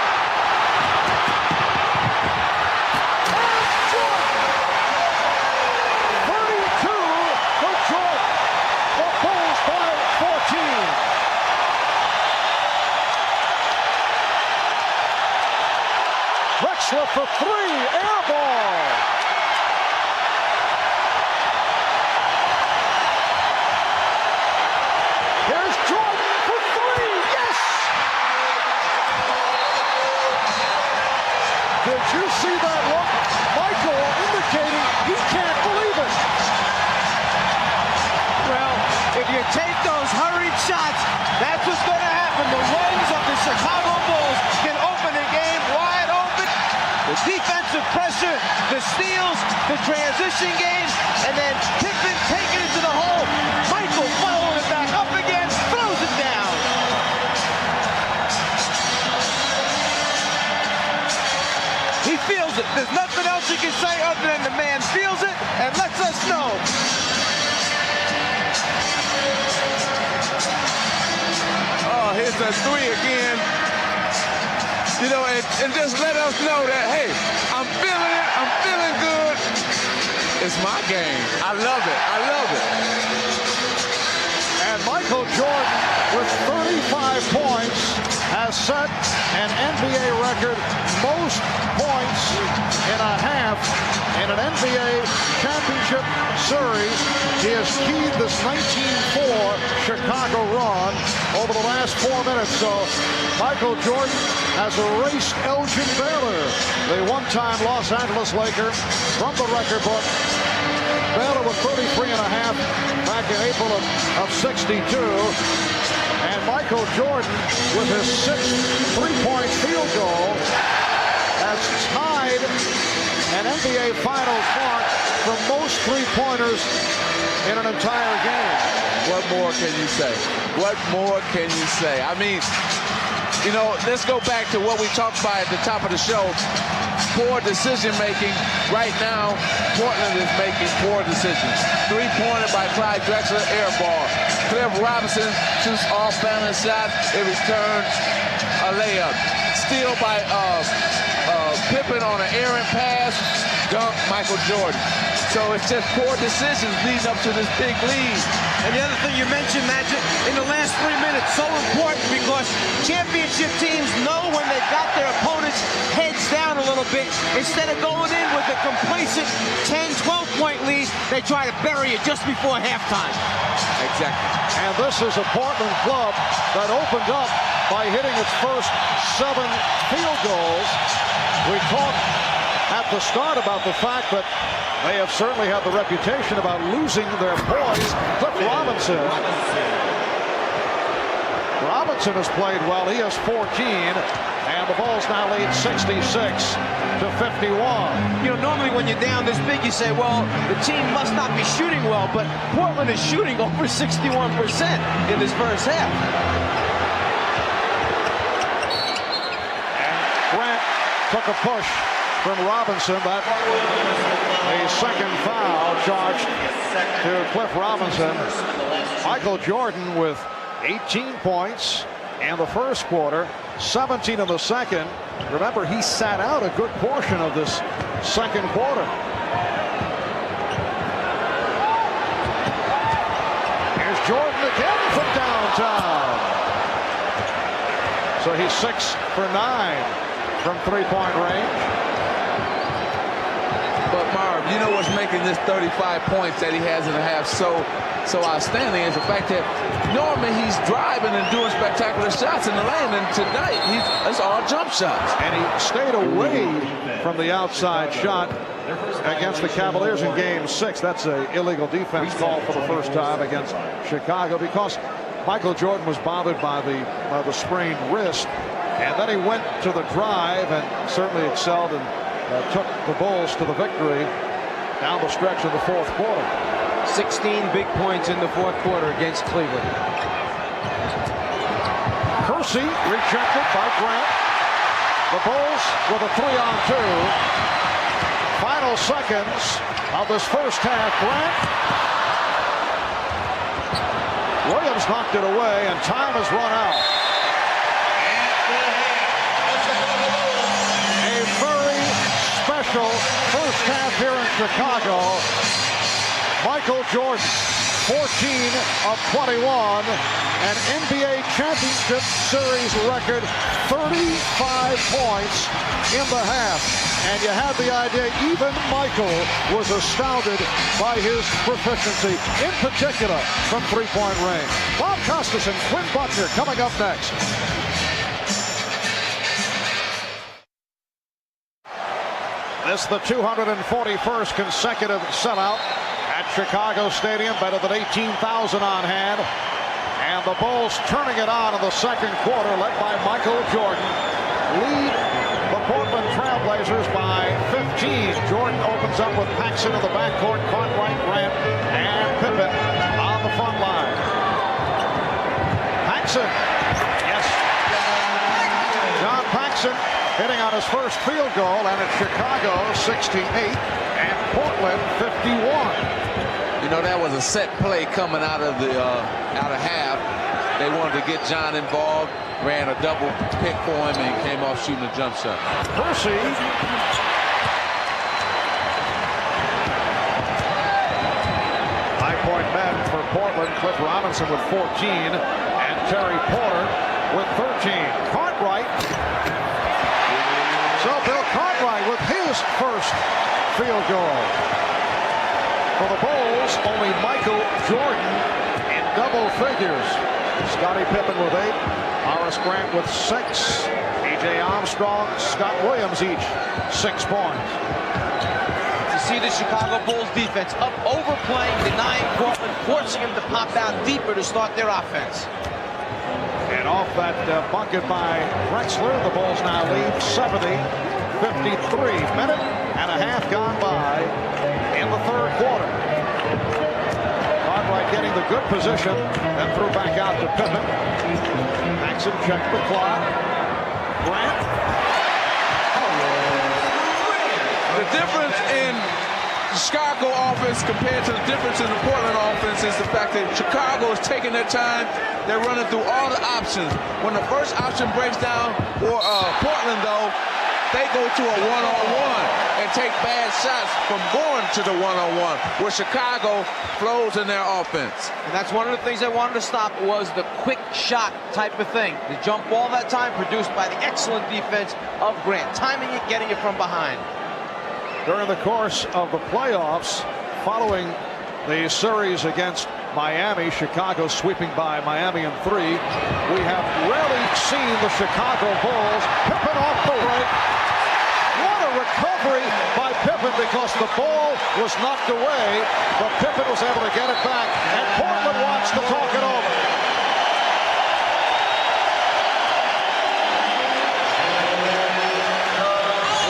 And Jordan. 32 for Jordan. The Bulls by 14. Drexler for 3, air ball. Here's Jordan for 3, yes! Did you see that look? Michael indicating he can't believe it. Well, if you take those hurried shots, that's what's going to happen. The wings of the Chicago Bulls can open the game wide open. The defensive pressure, the steals, the transition game, and then Pippen taking it to the hole. Michael following it back up again, throws it down. He feels it. There's nothing else you can say other than the man feels it and lets us know. Oh, here's that 3 again. You know, and just let us know that, hey, I'm feeling it. I'm feeling good. It's my game. I love it. I love it. And Michael Jordan, with 35 points, has set an NBA record most points in a half in an NBA championship series. He has keyed this 19-4 Chicago run over the last 4 minutes. So Michael Jordan has erased Elgin Baylor, the one-time Los Angeles Laker, from the record book. Baylor with 33 and a half back in April of '62. And Michael Jordan, with his 6th three-point field goal, has tied an NBA Finals mark for most three-pointers in an entire game. What more can you say? What more can you say? I mean, you know, let's go back to what we talked about at the top of the show. Poor decision-making. Right now, Portland is making poor decisions. Three-pointer by Clyde Drexler, air ball. Cliff Robinson shoots off-balance shot. It returns a layup. Steal by Pippen on an errant pass. Dunk Michael Jordan. So it's just poor decisions leading up to this big lead. And the other thing you mentioned, Magic, in the last 3 minutes, so important because championship teams know when they've got their opponents heads down a little bit. Instead of going in with a complacent 10, 12-point lead, they try to bury it just before halftime. Exactly. And this is a Portland club that opened up by hitting its first 7 field goals. We talked at the start about the fact that they have certainly had the reputation about losing their poise. Cliff Robinson. Robinson has played well. He has 14. And the Bulls now lead 66 to 51. You know, normally when you're down this big, you say, well, the team must not be shooting well. But Portland is shooting over 61% in this first half. And Grant took a push from Robinson. That a second foul charged to Cliff Robinson. Michael Jordan with 18 points in the first quarter, 17 in the second. Remember, he sat out a good portion of this second quarter. Here's Jordan again from downtown. So he's 6 for 9 from three-point range. But Marv, you know what's making this 35 points that he has in the half so so outstanding is the fact that normally he's driving and doing spectacular shots in the lane, and tonight it's all jump shots. And he stayed away from the outside shot against the Cavaliers in Game 6. That's an illegal defense call for the first time against Chicago, because Michael Jordan was bothered by the sprained wrist, and then he went to the drive and certainly excelled and took the Bulls to the victory down the stretch of the fourth quarter. 16 big points in the fourth quarter against Cleveland. Kersey rejected by Grant. The Bulls with a 3-on-2. Final seconds of this first half. Grant. Williams knocked it away, and time has run out. A very special first half here in Chicago. Michael Jordan, 14 of 21, an NBA Championship Series record, 35 points in the half. And you have the idea, even Michael was astounded by his proficiency, in particular from three-point range. Bob Costas and Quinn Buckner coming up next. This is the 241st consecutive sellout at Chicago Stadium, better than 18,000 on hand. And the Bulls turning it on in the second quarter, led by Michael Jordan, lead the Portland Trailblazers by 15. Jordan opens up with Paxson in the backcourt, Cartwright, Grant, and Pippen on the front line. Paxson, yes. John Paxson hitting on his first field goal, and it's Chicago 68 and Portland 51. You know, that was a set play coming out of half. They wanted to get John involved, ran a double pick for him, and came off shooting a jump shot. Percy. High-point men for Portland. Cliff Robinson with 14, and Terry Porter with 13. Cartwright. So Bill Cartwright with his first field goal. For the Bulls, only Michael Jordan in double figures. Scottie Pippen with 8, Horace Grant with 6, A.J. Armstrong, Scott Williams each 6 points. To see the Chicago Bulls defense up overplaying, denying Portland, forcing him to pop out deeper to start their offense. And off that bucket by Drexler, the Bulls now lead 70-53. Minute and a half gone by in the third quarter. Cartwright getting the good position, then threw back out to Pippen. Paxson checked the clock. Grant. The difference in the Chicago offense compared to the difference in the Portland offense is the fact that Chicago is taking their time. They're running through all the options. When the first option breaks down for Portland, though, they go to a one-on-one and take bad shots from going to the one-on-one, where Chicago flows in their offense. And that's one of the things they wanted to stop, was the quick shot type of thing. The jump ball that time produced by the excellent defense of Grant, timing it, getting it from behind. During the course of the playoffs, following the series against Miami, Chicago sweeping by Miami in 3, we have rarely seen the Chicago Bulls. Pippen off the break. What a recovery by Pippen, because the ball was knocked away, but Pippen was able to get it back, and Portland wants to talk it over.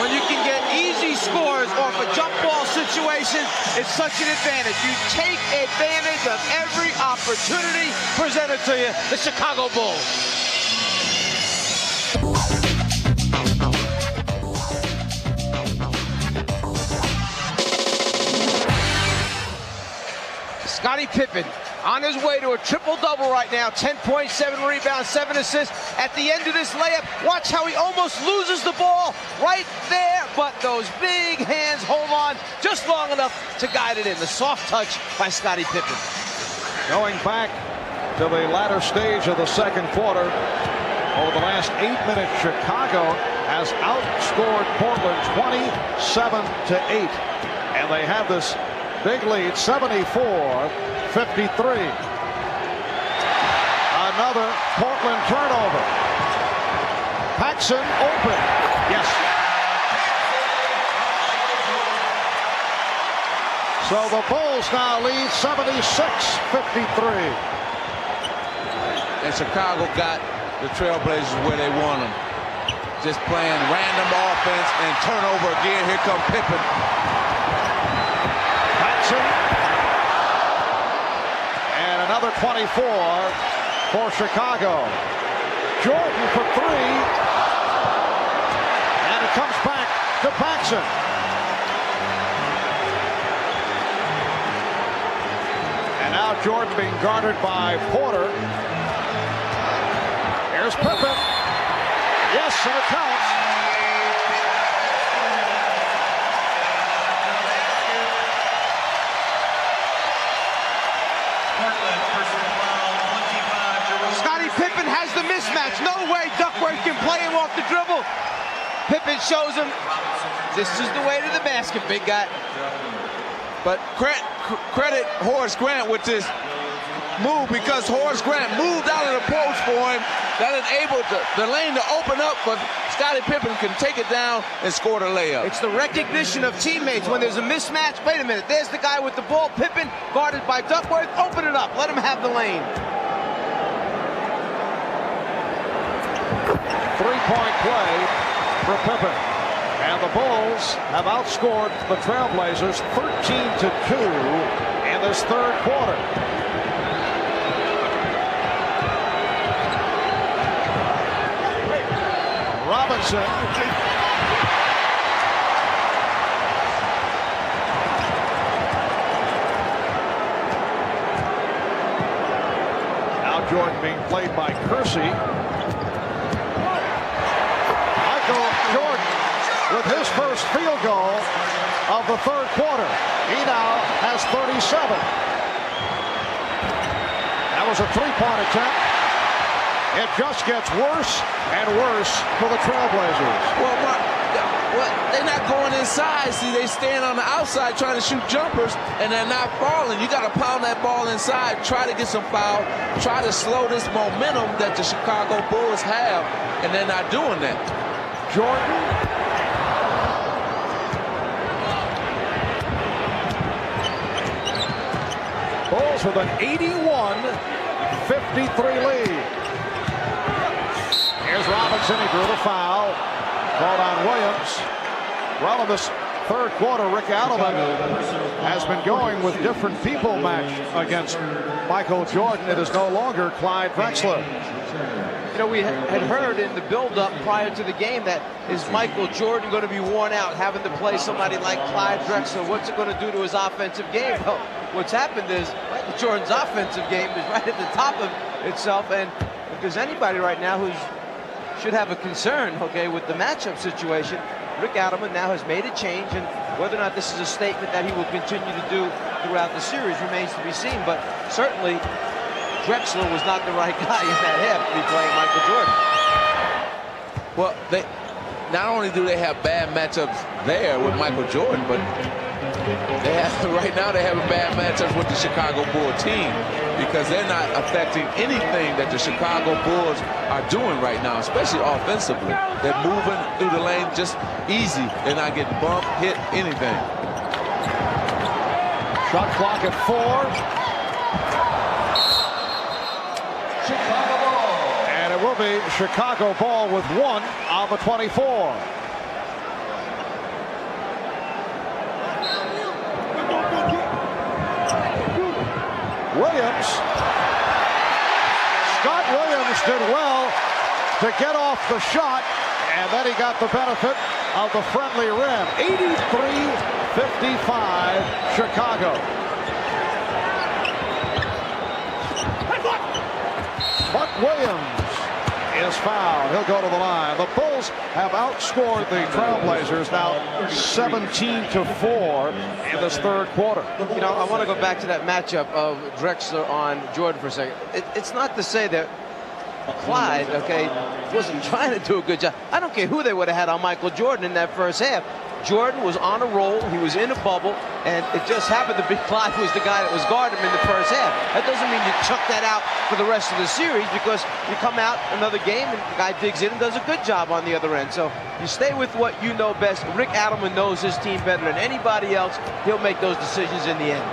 When you can get easy scores off a jump ball situation, it's such an advantage. You take advantage of every opportunity presented to you. The Chicago Bulls. Scottie Pippen on his way to a triple-double right now. 10 points, 7 rebounds, 7 assists. At the end of this layup, watch how he almost loses the ball right there. But those big hands hold on just long enough to guide it in. The soft touch by Scottie Pippen. Going back to the latter stage of the second quarter, over the last 8 minutes, Chicago has outscored Portland 27-8. And they have this big lead, 74-53. 53. Another Portland turnover. Paxson open. Yes. So the Bulls now lead 76-53. And Chicago got the Trailblazers where they want them. Just playing random offense and turnover again. Here comes Pippen. Paxson. And another 24 for Chicago. Jordan for three. And it comes back to Paxson. And now Jordan being guarded by Porter. Here's Pippen. Yes, and it counts. Scottie Pippen has the mismatch. No way Duckworth can play him off the dribble. Pippen shows him this is the way to the basket, big guy. But credit Horace Grant with this move, because Horace Grant moved out of the post for him. That enabled the lane to open up, but Scottie Pippen can take it down and score the layup. It's the recognition of teammates when there's a mismatch. Wait a minute, there's the guy with the ball. Pippen guarded by Duckworth. Open it up. Let him have the lane. Three-point play for Pippen. And the Bulls have outscored the Trailblazers 13-2 in this third quarter. Robinson. Now Jordan being played by Kersey. Michael Jordan with his first field goal of the third quarter. He now has 37. That was a three-point attempt. It just gets worse and worse for the Trailblazers. Well, they're not going inside. See, they stand on the outside trying to shoot jumpers, and they're not falling. You got to pound that ball inside, try to get some foul, try to slow this momentum that the Chicago Bulls have, and they're not doing that. Jordan. Bulls with an 81-53 lead. Here's Robinson. He drew the foul. Called on Williams. Well, in this third quarter, Rick Adelman has been going with different people matched against Michael Jordan. It is no longer Clyde Drexler. You know, we had heard in the build-up prior to the game that is Michael Jordan going to be worn out, having to play somebody like Clyde Drexler? What's it going to do to his offensive game? Well, what's happened is Michael Jordan's offensive game is right at the top of itself, and if there's anybody right now who should have a concern, okay, with the matchup situation, Rick Adelman now has made a change, and whether or not this is a statement that he will continue to do throughout the series remains to be seen, but certainly Drexler was not the right guy in that half to be playing Michael Jordan. Well, they not only do they have bad matchups there with Michael Jordan, but they have, right now they have a bad matchups with the Chicago Bull team, because they're not affecting anything that the Chicago Bulls are doing right now, especially offensively. They're moving through the lane just easy. They're not getting bumped, hit, anything. Shot clock at 4. Chicago ball. And it will be Chicago ball with 1 on the 24. Williams. Scott Williams did well to get off the shot, and then he got the benefit of the friendly rim. 83-55 Chicago. But Williams is fouled. He'll go to the line. The Bulls have outscored the Trailblazers now 17-4 in this third quarter. You know, I want to go back to that matchup of Drexler on Jordan for a second. It's not to say that Clyde, okay, wasn't trying to do a good job. I don't care who they would have had on Michael Jordan in that first half. Jordan was on a roll. He was in a bubble, and it just happened to be Clyde was the guy that was guarding him in the first half. That doesn't mean you chuck that out for the rest of the series, because you come out another game and the guy digs in and does a good job on the other end. So you stay with what you know best. Rick Adelman knows his team better than anybody else. He'll make those decisions in the end.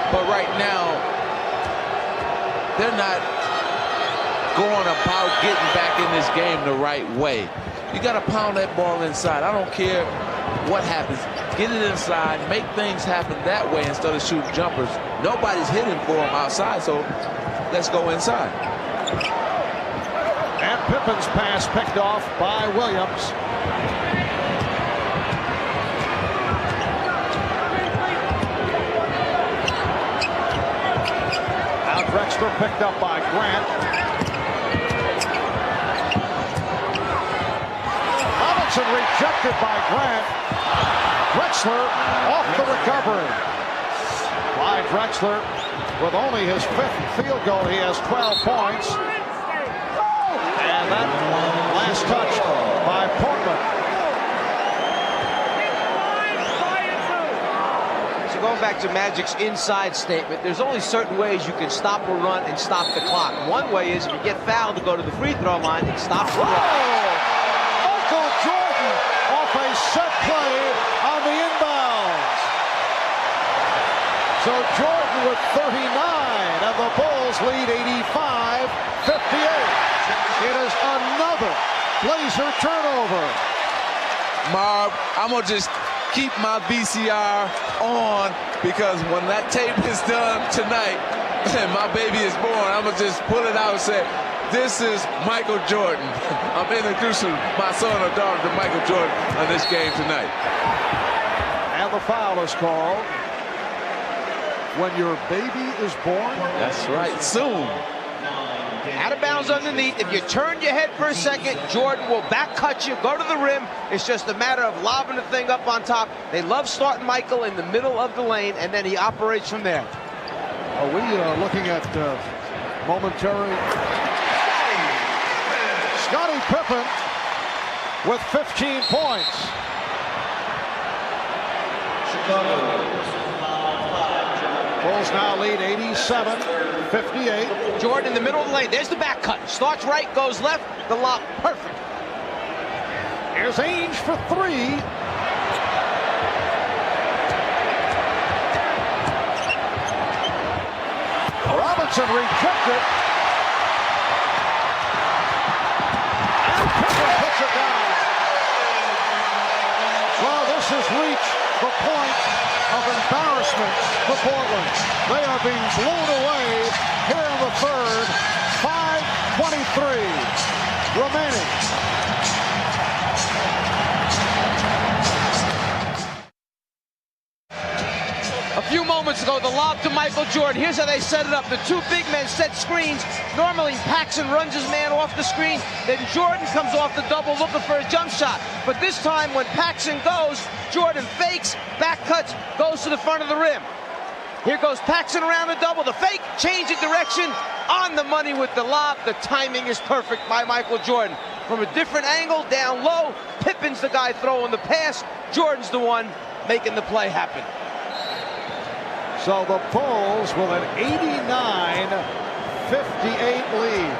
But right now, they're not going about getting back in this game the right way. You got to pound that ball inside. I don't care what happens. Get it inside, make things happen that way instead of shooting jumpers. Nobody's hitting for them outside, so let's go inside. And Pippen's pass picked off by Williams. Now Drexler picked up by Grant. Robinson rejected by Grant. Drexler off the recovery. Clyde Drexler with only his 5th field goal. He has 12 points. And that last touch by Portland. So going back to Magic's inside statement, there's only certain ways you can stop a run and stop the clock. One way is if you get fouled to go to the free throw line and stop the run. Michael Jordan off a set play on the inbounds. So Jordan with 39, and the Bulls lead 85-58. It is another Blazer turnover. Marv, I'm going to just keep my VCR on, because when that tape is done tonight and my baby is born, I'm going to just pull it out and say, this is Michael Jordan. I'm introducing my son or daughter to Michael Jordan on this game tonight. And the foul is called when your baby is born. That's right, soon. Out of bounds underneath. If you turn your head for a second, Jordan will back cut you, go to the rim. It's just a matter of lobbing the thing up on top. They love starting Michael in the middle of the lane, and then he operates from there. Are we looking at momentary? Scottie Pippen with 15 points. Bulls now lead 87-58. Jordan in the middle of the lane. There's the back cut. Starts right, goes left. The lob, perfect. Here's Ainge for 3. Robinson rejected. And Pippen puts it down. Well, this has reached the point of embarrassment for Portland. They are being blown away here in the third. 5:23 remaining. A few moments ago, the lob to Michael Jordan. Here's how they set it up. The two big men set screens. Normally, Paxson runs his man off the screen. Then Jordan comes off the double looking for a jump shot. But this time, when Paxson goes, Jordan fakes, back cuts, goes to the front of the rim. Here goes Paxson around the double. The fake, change of direction, on the money with the lob. The timing is perfect by Michael Jordan. From a different angle, down low, Pippen's the guy throwing the pass. Jordan's the one making the play happen. So the Bulls with an 89-58 lead.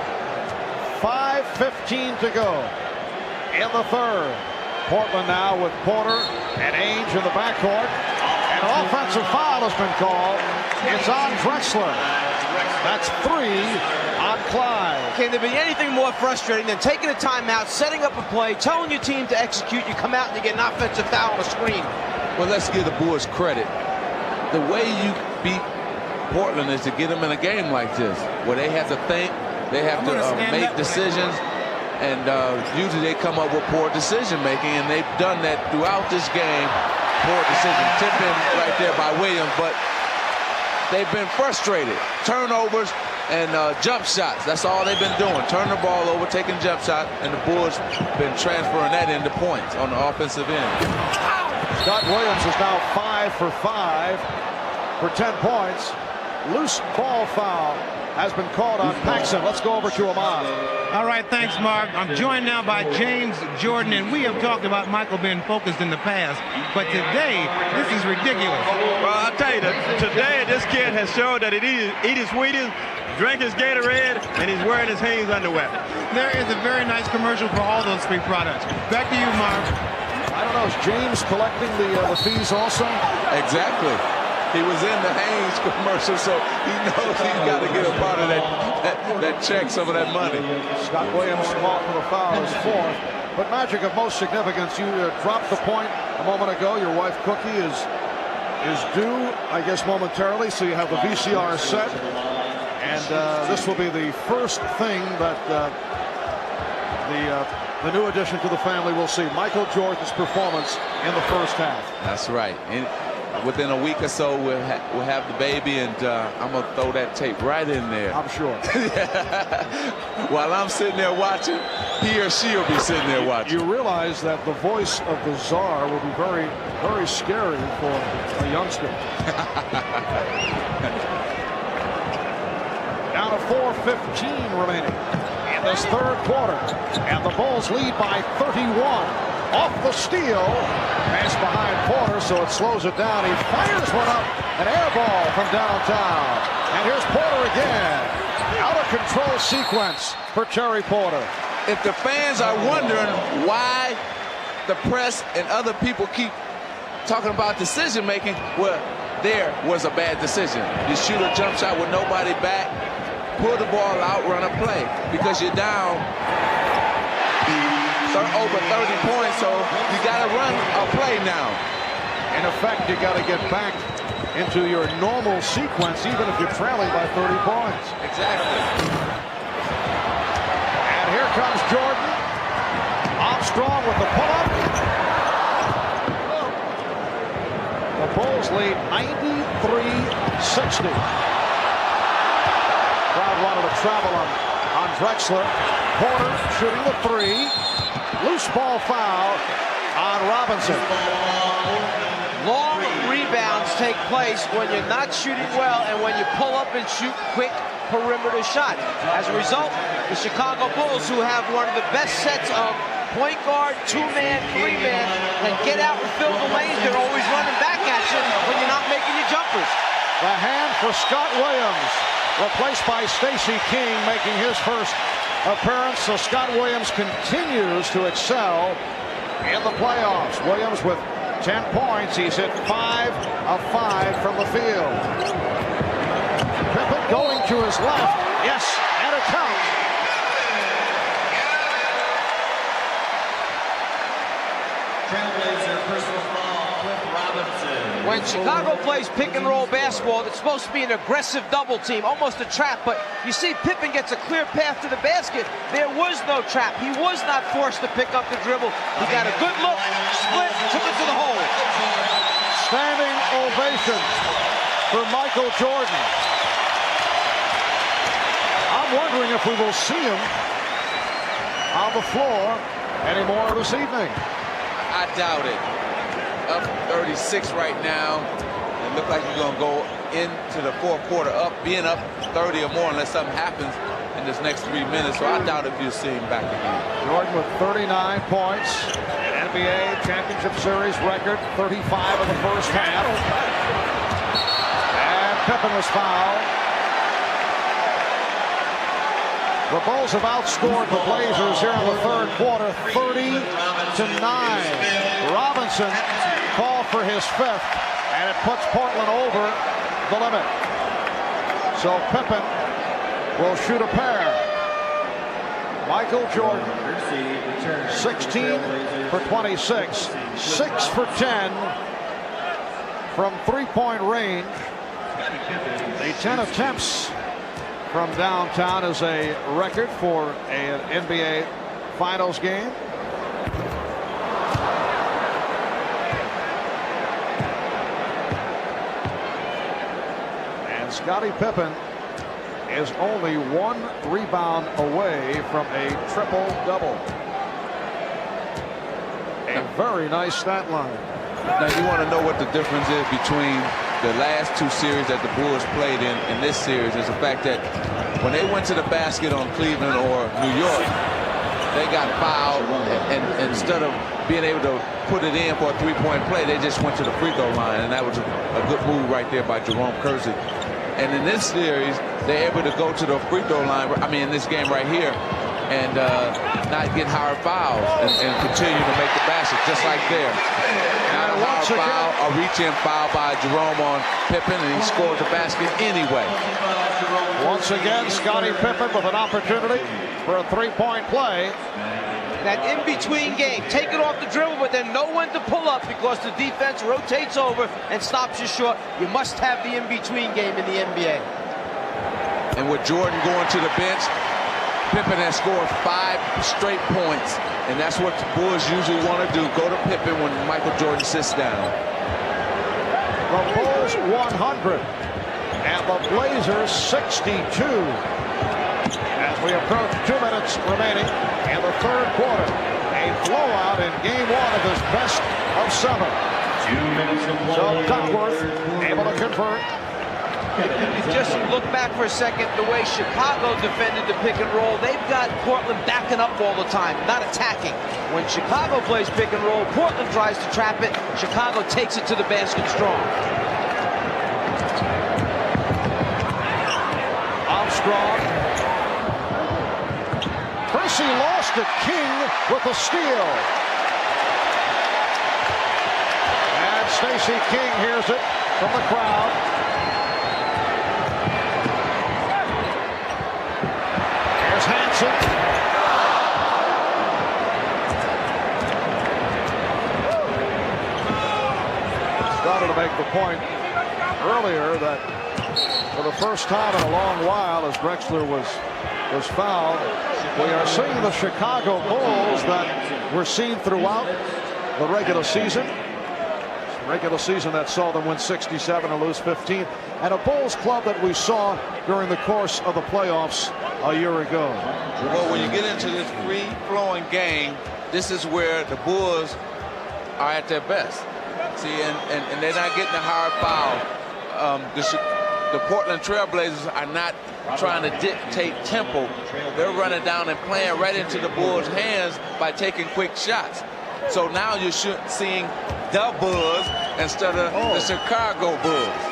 5:15 to go in the third. Portland now with Porter and Ainge in the backcourt. An offensive foul has been called. It's on Drexler. That's 3 on Clyde. Can there be anything more frustrating than taking a timeout, setting up a play, telling your team to execute, you come out and you get an offensive foul on a screen? Well, let's give the Bulls credit. The way you beat Portland is to get them in a game like this, where they have to think, they have to make decisions, and usually they come up with poor decision making, and they've done that throughout this game. Poor decision, tip in right there by Williams, but they've been frustrated. Turnovers and jump shots, that's all they've been doing. Turn the ball over, taking jump shots, and the Bulls been transferring that into points on the offensive end. Scott Williams is now 5 for 5 for 10 points. Loose ball foul has been called on Paxson. Let's go over to Ahmad. All right, thanks, Mark. I'm joined now by James Jordan, and we have talked about Michael being focused in the past, but today, this is ridiculous. Well, I'll tell you, today this kid has showed that he eat his Wheaties, drink his Gatorade, and he's wearing his Hanes underwear. There is a very nice commercial for all those three products. Back to you, Mark. I don't know, is James collecting the fees also? Exactly. He was in the Hanes commercial, so he knows he's got to get a part of that check, some of that money. Scott Williams called for the foul is fourth. But Magic, of most significance, you dropped the point a moment ago. Your wife Cookie is due, I guess, momentarily, so you have the VCR set. And this will be the first thing that the new addition to the family will see. Michael Jordan's performance in the first half. That's right. And within a week or so, we'll have the baby, and I'm going to throw that tape right in there. I'm sure. While I'm sitting there watching, he or she will be sitting there watching. You realize that the voice of the czar will be very, very scary for a youngster. Down to 4:15 remaining in this third quarter. And the Bulls lead by 31. Off the steal. Pass behind Porter, so it slows it down. He fires one up. An air ball from downtown. And here's Porter again. Out of control sequence for Terry Porter. If the fans are wondering why the press and other people keep talking about decision making, well, there was a bad decision. You shoot a jump shot with nobody back, pull the ball out, run a play, because you're down over 30 points, so you got to run a play now. In effect, you got to get back into your normal sequence, even if you're trailing by 30 points. Exactly. And here comes Jordan. Armstrong with the pull-up. The Bulls lead 93-60. Crowd wanted to travel on Drexler. Porter shooting the three. Loose ball foul on Robinson. Long rebounds take place when you're not shooting well and when you pull up and shoot quick perimeter shots. As a result, the Chicago Bulls, who have one of the best sets of point guard, two-man, three-man, can get out and fill the lanes. They're always running back at you when you're not making your jumpers. The hand for Scott Williams, replaced by Stacey King, making his first appearance. So Scott Williams continues to excel in the playoffs. Williams with 10 points. He's hit 5 of 5 from the field. Pippen going to his left. Yes, and it counts. Trailblazer personal foul, Cliff Robinson. When Chicago plays pick and roll basketball, it's supposed to be an aggressive double team, almost a trap, but you see Pippen gets a clear path to the basket. There was no trap. He was not forced to pick up the dribble. He got a good look, split, took it to the hole. Standing ovation for Michael Jordan. I'm wondering if we will see him on the floor anymore this evening. I doubt it. Up 36 right now. It looks like you're going to go into the fourth quarter being up 30 or more unless something happens in this next 3 minutes. So I doubt if you'll see him back again. Jordan with 39 points. An NBA Championship Series record, 35 in the first half. And Pippen was fouled. The Bulls have outscored the Blazers here in the third quarter, 30-9. Robinson called for his fifth, and it puts Portland over the limit. So Pippen will shoot a pair. Michael Jordan, 16 for 26, 6 for 10 from three-point range. The 10 attempts from downtown is a record for an NBA Finals game. And Scottie Pippen is only one rebound away from a triple-double. A very nice stat line. Now you want to know what the difference is between the last two series that the Bulls played in this series is the fact that When they went to the basket on Cleveland or New York, they got fouled, and instead of being able to put it in for a three-point play, they just went to the free throw line, and that was a good move right there by Jerome Kersey. And in this series, they're able to go to the free throw line, I mean, in this game right here, and not get hard fouls and continue to make the basket, just like there. Not a hard foul, a reach-in foul by Jerome on Pippen, and he scored the basket anyway. Once again, Scottie Pippen with an opportunity for a three-point play. That in-between game, take it off the dribble, but then know when to pull up because the defense rotates over and stops you short. You must have the in-between game in the NBA. And with Jordan going to the bench, Pippen has scored 5 straight points, and that's what the Bulls usually want to do, go to Pippen when Michael Jordan sits down. The Bulls 100 and the Blazers 62. As we approach 2 minutes remaining in the third quarter, a blowout in game 1 of this best of 7. 2 minutes of play. So Duckworth able to convert. Just look back for a second, the way Chicago defended the pick and roll. They've got Portland backing up all the time, not attacking. When Chicago plays pick and roll, Portland tries to trap it. Chicago takes it to the basket strong. Armstrong. Percy lost to King with a steal. And Stacey King hears it from the crowd. Here's Hansen. Started to make the point earlier that for the first time in a long while, as Drexler was fouled, we are seeing the Chicago Bulls that were seen throughout the regular season. Regular season that saw them win 67 and lose 15, and a Bulls club that we saw during the course of the playoffs a year ago. Well, when you get into this free-flowing game, this is where the Bulls are at their best. See, and they're not getting a hard foul. The Portland Trailblazers are not trying to dictate tempo. They're running down and playing right into the Bulls' hands by taking quick shots. So now you're seeing the Bulls instead of the Chicago Bulls.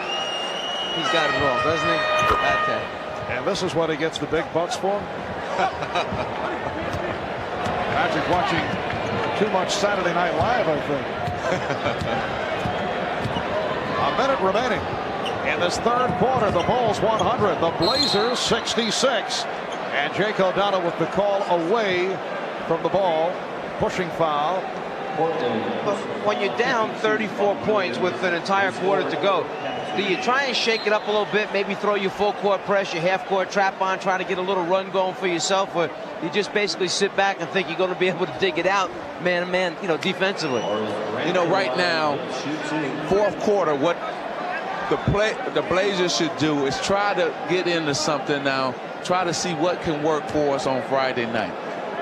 He's got it wrong, doesn't he? Okay. And this is what he gets the big bucks for. Magic watching too much Saturday Night Live, I think. A minute remaining in this third quarter. The Bulls 100, the Blazers 66. And Jake O'Donnell with the call away from the ball. Pushing foul. But when you're down 34 points with an entire quarter to go, do you try and shake it up a little bit, maybe throw your full court press, your half court trap on, try to get a little run going for yourself, or you just basically sit back and think you're going to be able to dig it out man to man, defensively? Right now, fourth quarter, what the Blazers should do is try to get into something now, try to see what can work for us on Friday night.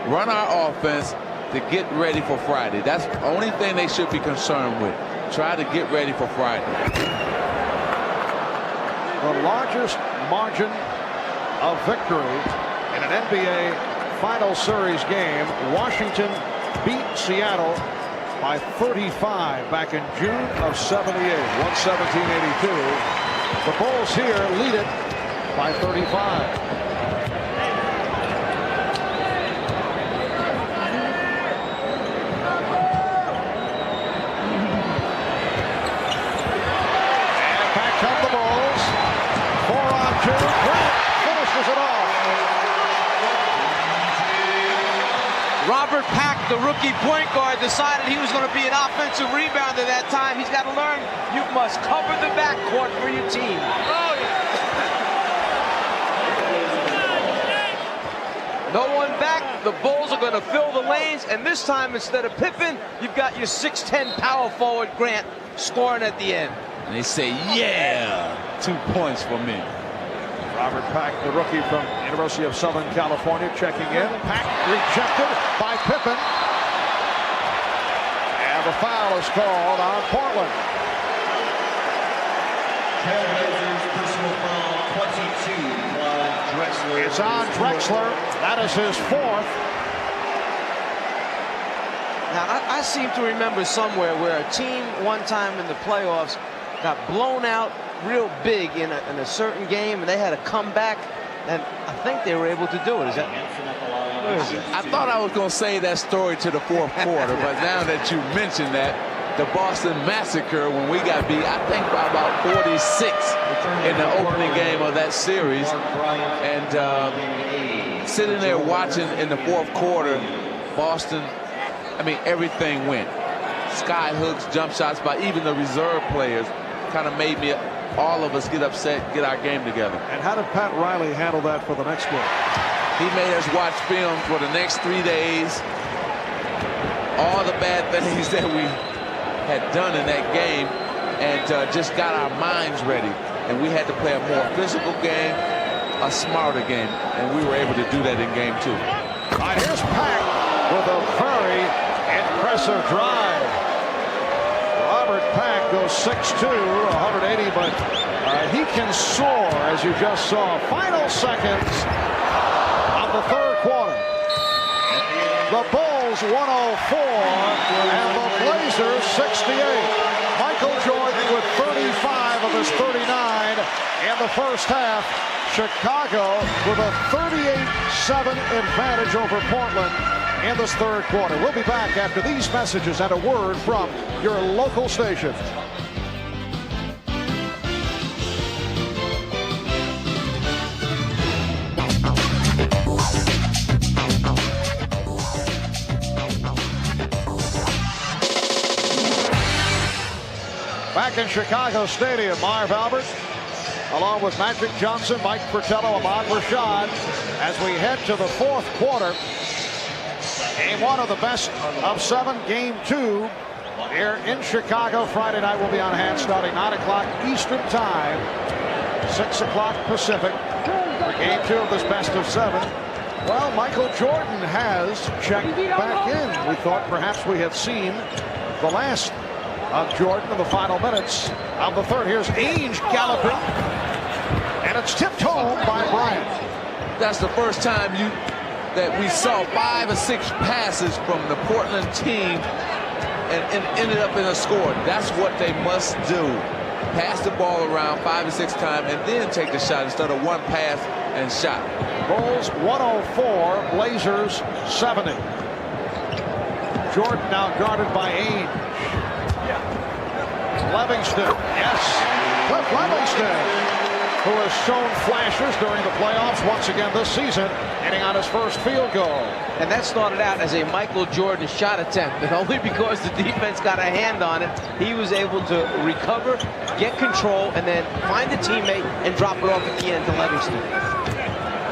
Run our offense to get ready for Friday. That's the only thing they should be concerned with. Try to get ready for Friday. The largest margin of victory in an NBA Final Series game. Washington beat Seattle by 35 back in June of '78, 117-82. The Bulls here lead it by 35. Robert Pack, the rookie point guard, decided he was going to be an offensive rebounder that time. He's got to learn you must cover the backcourt for your team. No one back. The Bulls are going to fill the lanes, and this time instead of Pippen, you've got your 6'10" power forward Grant scoring at the end. And they say, yeah, 2 points for me. Robert Pack, the rookie from University of Southern California, checking in. Pack rejected by Pippen. And the foul is called on Portland. Trailblazers personal foul 22 on Drexler. It's on Drexler. That is his 4th. Now, I seem to remember somewhere where a team one time in the playoffs got blown out real big in a certain game, and they had to come back, and I think they were able to do it. Is that? I thought I was going to say that story to the 4th quarter, but now that you mentioned that, the Boston Massacre, when we got beat, I think by about 46 in the opening game of that series, and sitting there watching in the 4th quarter, Boston, I mean, everything went. Sky hooks, jump shots by even the reserve players kind of made me, all of us get upset, get our game together. And how did Pat Riley handle that for the next game? He made us watch film for the next 3 days. All the bad things that we had done in that game, and just got our minds ready. And we had to play a more physical game, a smarter game, and we were able to do that in game 2. All right, here's Pack with a very impressive drive. Robert Pack goes 6'2", 180, but he can soar, as you just saw. Final seconds of the 3rd quarter. The Bulls 104 and the Blazers 68. Michael Jordan with 35 of his 39 in the first half. Chicago with a 38-7 advantage over Portland in this 3rd quarter. We'll be back after these messages and a word from your local station. Back in Chicago Stadium, Marv Albert, along with Magic Johnson, Mike Fratello, Ahmad Rashad, as we head to the 4th quarter. Game 1 of the best of 7, game 2 here in Chicago. Friday night will be on hand starting 9 o'clock Eastern time, 6 o'clock Pacific for game 2 of this best of 7. Well, Michael Jordan has checked back in. We thought perhaps we had seen the last of Jordan in the final minutes of the 3rd. Here's Ainge galloping, and it's tipped home by Bryant. That's the first time that we saw 5 or 6 passes from the Portland team and ended up in a score. That's what they must do. Pass the ball around 5 or 6 times and then take the shot instead of one pass and shot. Bulls 104, Blazers 70. Jordan now guarded by Ainge. Livingston, yes, Cliff Livingston, who has shown flashes during the playoffs once again this season, hitting on his first field goal. And that started out as a Michael Jordan shot attempt, and only because the defense got a hand on it, he was able to recover, get control, and then find a teammate and drop it off at the end to Livingston.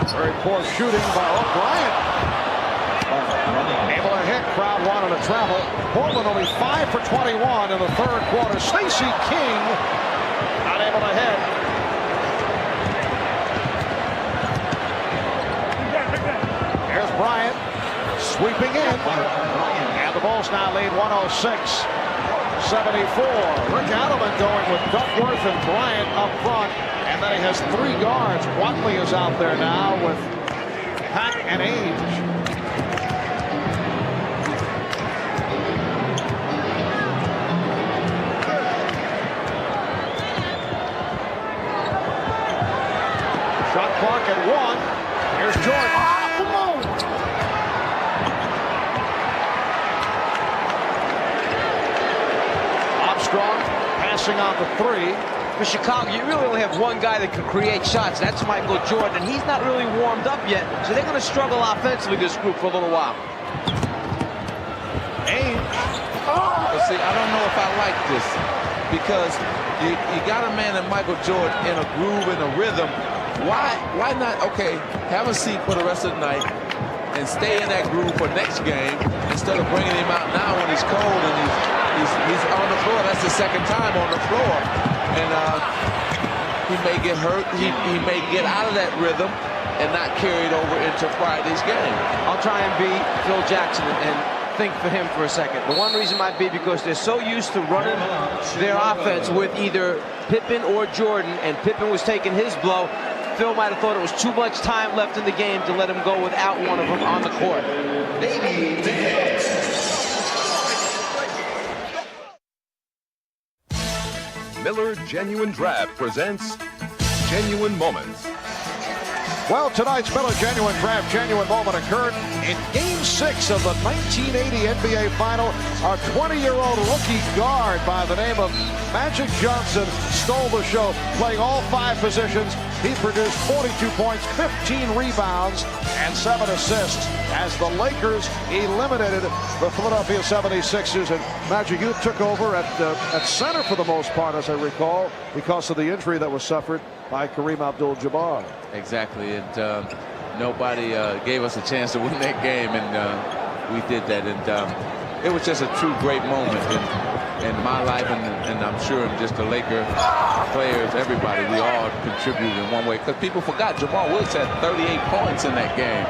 Very poor shooting by O'Brien. Able to hit, crowd wanted to travel. Portland only 5 for 21 in the 3rd quarter. Stacey King not able to hit. Here's Bryant sweeping in. And the Bulls now lead 106-74. Rick Adelman going with Duckworth and Bryant up front. And then he has 3 guards. Watley is out there now with Pack and Ainge. Shot clock at 1. Here's Jordan. Come on. Armstrong passing on the 3. For Chicago, you really only have one guy that can create shots. That's Michael Jordan. He's not really warmed up yet, so they're going to struggle offensively, this group, for a little while. Ainge. But see, I don't know if I like this, because you got a man like Michael Jordan in a groove, in a rhythm. Why not, okay, have a seat for the rest of the night and stay in that groove for next game instead of bringing him out now when he's cold and he's on the floor. That's the 2nd time on the floor. And he may get hurt. He may get out of that rhythm and not carry it over into Friday's game. I'll try and be Phil Jackson and think for him for a second. The one reason might be because they're so used to running their offense with either Pippen or Jordan, and Pippen was taking his blow. Phil might have thought it was too much time left in the game to let him go without one of them on the court. Miller Genuine Draft presents Genuine Moments. Well, tonight's Miller Genuine Draft Genuine Moment occurred in Game 6 of the 1980 NBA Final. A 20-year-old rookie guard by the name of Magic Johnson stole the show, playing all 5 positions. He produced 42 points, 15 rebounds, and 7 assists as the Lakers eliminated the Philadelphia 76ers. And Magic, you took over at center for the most part, as I recall, because of the injury that was suffered by Kareem Abdul-Jabbar. Exactly, and nobody gave us a chance to win that game, and we did that. And it was just a true great moment in my life, and I'm sure just the Laker players, everybody, we all contributed in one way. Because people forgot Jamal Wilkes had 38 points in that game.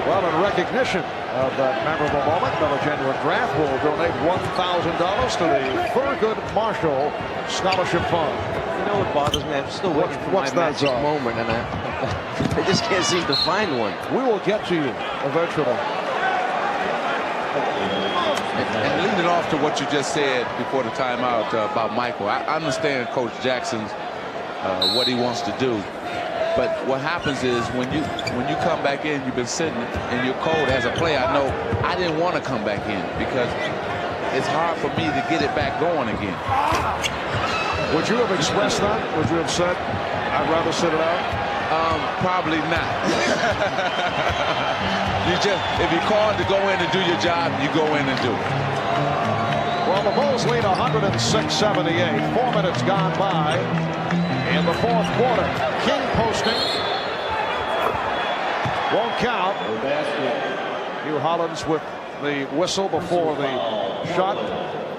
Well, in recognition of that memorable moment, Miller Genuine Draft will donate $1,000 to the Thurgood Marshall Scholarship Fund. You know what bothers me? I'm still waiting for my magic moment, and I just can't seem to find one. We will get to you eventually. And leading off to what you just said before the timeout about Michael, I understand Coach Jackson's what he wants to do. But what happens is when you come back in, you've been sitting in your cold as a player. I know I didn't want to come back in because it's hard for me to get it back going again. Would you have expressed that? Would you have said, I'd rather sit it out? Probably not. If you're called to go in and do your job, you go in and do it. Well, the Bulls lead 106-78. 4 minutes gone by in the fourth quarter. King posting. Won't count. Hugh Hollins with the whistle before the shot.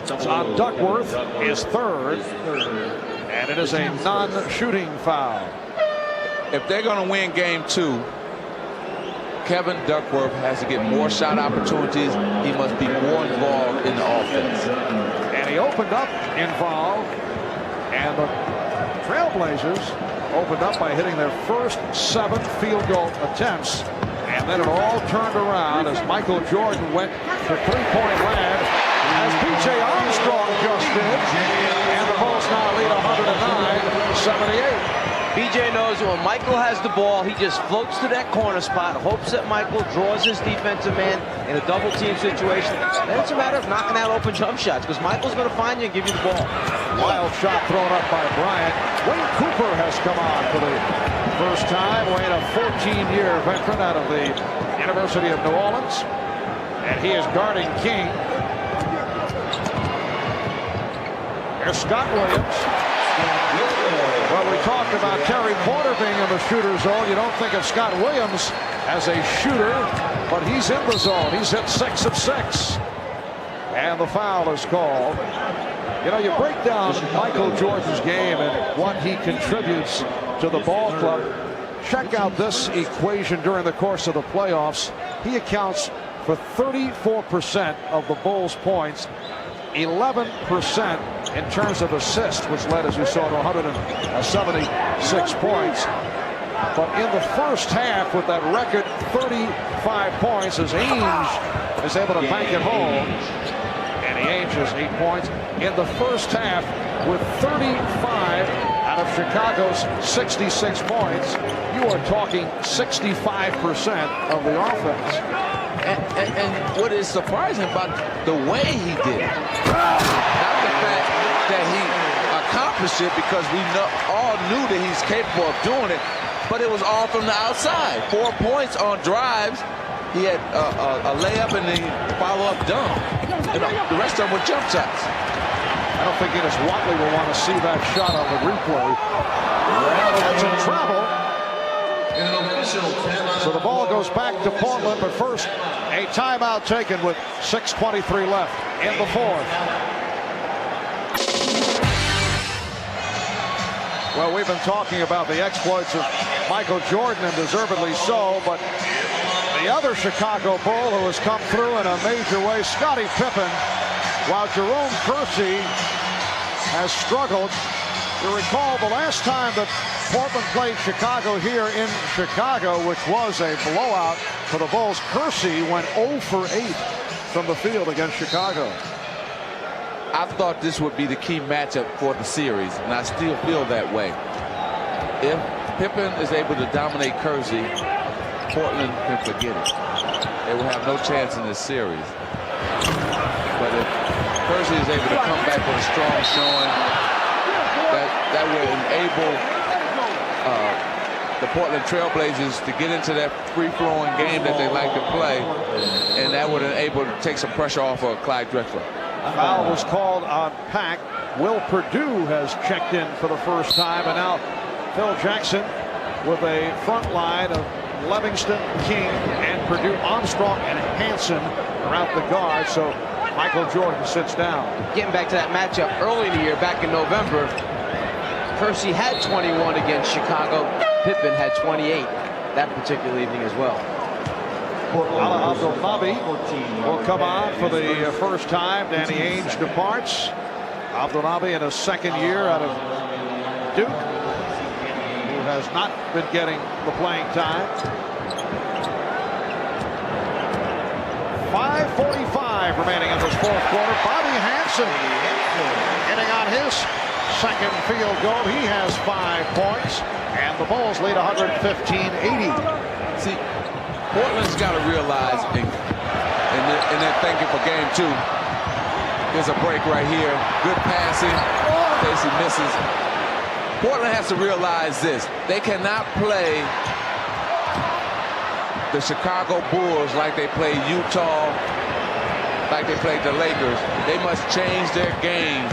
It's on Duckworth, his third, and it is a non-shooting foul. If they're going to win game 2, Kevin Duckworth has to get more shot opportunities. He must be more involved in the offense. And he opened up involved, and the Trailblazers opened up by hitting their first 7 field goal attempts, and then it all turned around as Michael Jordan went to three-point land, as P.J. Armstrong just did, and the Bulls now lead 109-78. BJ knows that when Michael has the ball, he just floats to that corner spot, hopes that Michael draws his defensive man in a double team situation. Then it's a matter of knocking out open jump shots because Michael's going to find you and give you the ball. Wild shot thrown up by Bryant. Wayne Cooper has come on for the first time. Wayne, a 14-year veteran out of the University of New Orleans. And he is guarding King. Here's Scott Williams. Well, we talked about Terry Porter being in the shooter zone. You don't think of Scott Williams as a shooter, but he's in the zone. He's hit 6 of 6. And the foul is called. You know, you break down Michael Jordan's game and what he contributes to the ball club. Check out this equation during the course of the playoffs. He accounts for 34% of the Bulls' points, 11% in terms of assists, which led, as you saw, to 176 points. But in the first half, with that record 35 points, as Ainge is able to bank it home, and Ainge has 8 points in the first half with 35 out of Chicago's 66 points. You are talking 65% of the offense. And what is surprising about the way he did it, not the fact that he accomplished it, because we all knew that he's capable of doing it, but it was all from the outside. 4 points on drives. He had a layup and then follow-up dunk. And the rest of them were jump shots. I don't think Ennis Watley will want to see that shot on the replay. That's in trouble. So the ball goes back to Portland, but first a timeout taken with 6:23 left in the fourth. Well, we've been talking about the exploits of Michael Jordan, and deservedly so, but the other Chicago Bull who has come through in a major way, Scottie Pippen, while Jerome Kersey has struggled. You recall the last time that Portland played Chicago here in Chicago, which was a blowout for the Bulls. Kersey went 0 for 8 from the field against Chicago. I thought this would be the key matchup for the series, and I still feel that way. If Pippen is able to dominate Kersey, Portland can forget it. They will have no chance in this series. But if Kersey is able to come back with a strong showing, that will enable the Portland Trailblazers to get into that free-flowing game that they like to play, and that would enable to take some pressure off of Clyde Drexler. Foul was called on Pack. Will Perdue has checked in for the first time, and now Phil Jackson with a front line of Livingston, King, and Perdue. Armstrong and Hansen are out the guard, so Michael Jordan sits down. Getting back to that matchup early in the year, back in November, Kersey had 21 against Chicago. Pippen had 28 that particular evening as well. Ala Abdelnaby will come on for the first time. Danny Ainge departs. Abdelnaby in his second year out of Duke, who has not been getting the playing time. 5:45 remaining in this fourth quarter. Bobby Hansen getting on his second field goal. He has 5 points, and the Bulls lead 115-80. See, Portland's got to realize, and they're thinking for game 2. There's a break right here. Good passing. Stacey misses. Portland has to realize this. They cannot play the Chicago Bulls like they played Utah, like they played the Lakers. They must change their game,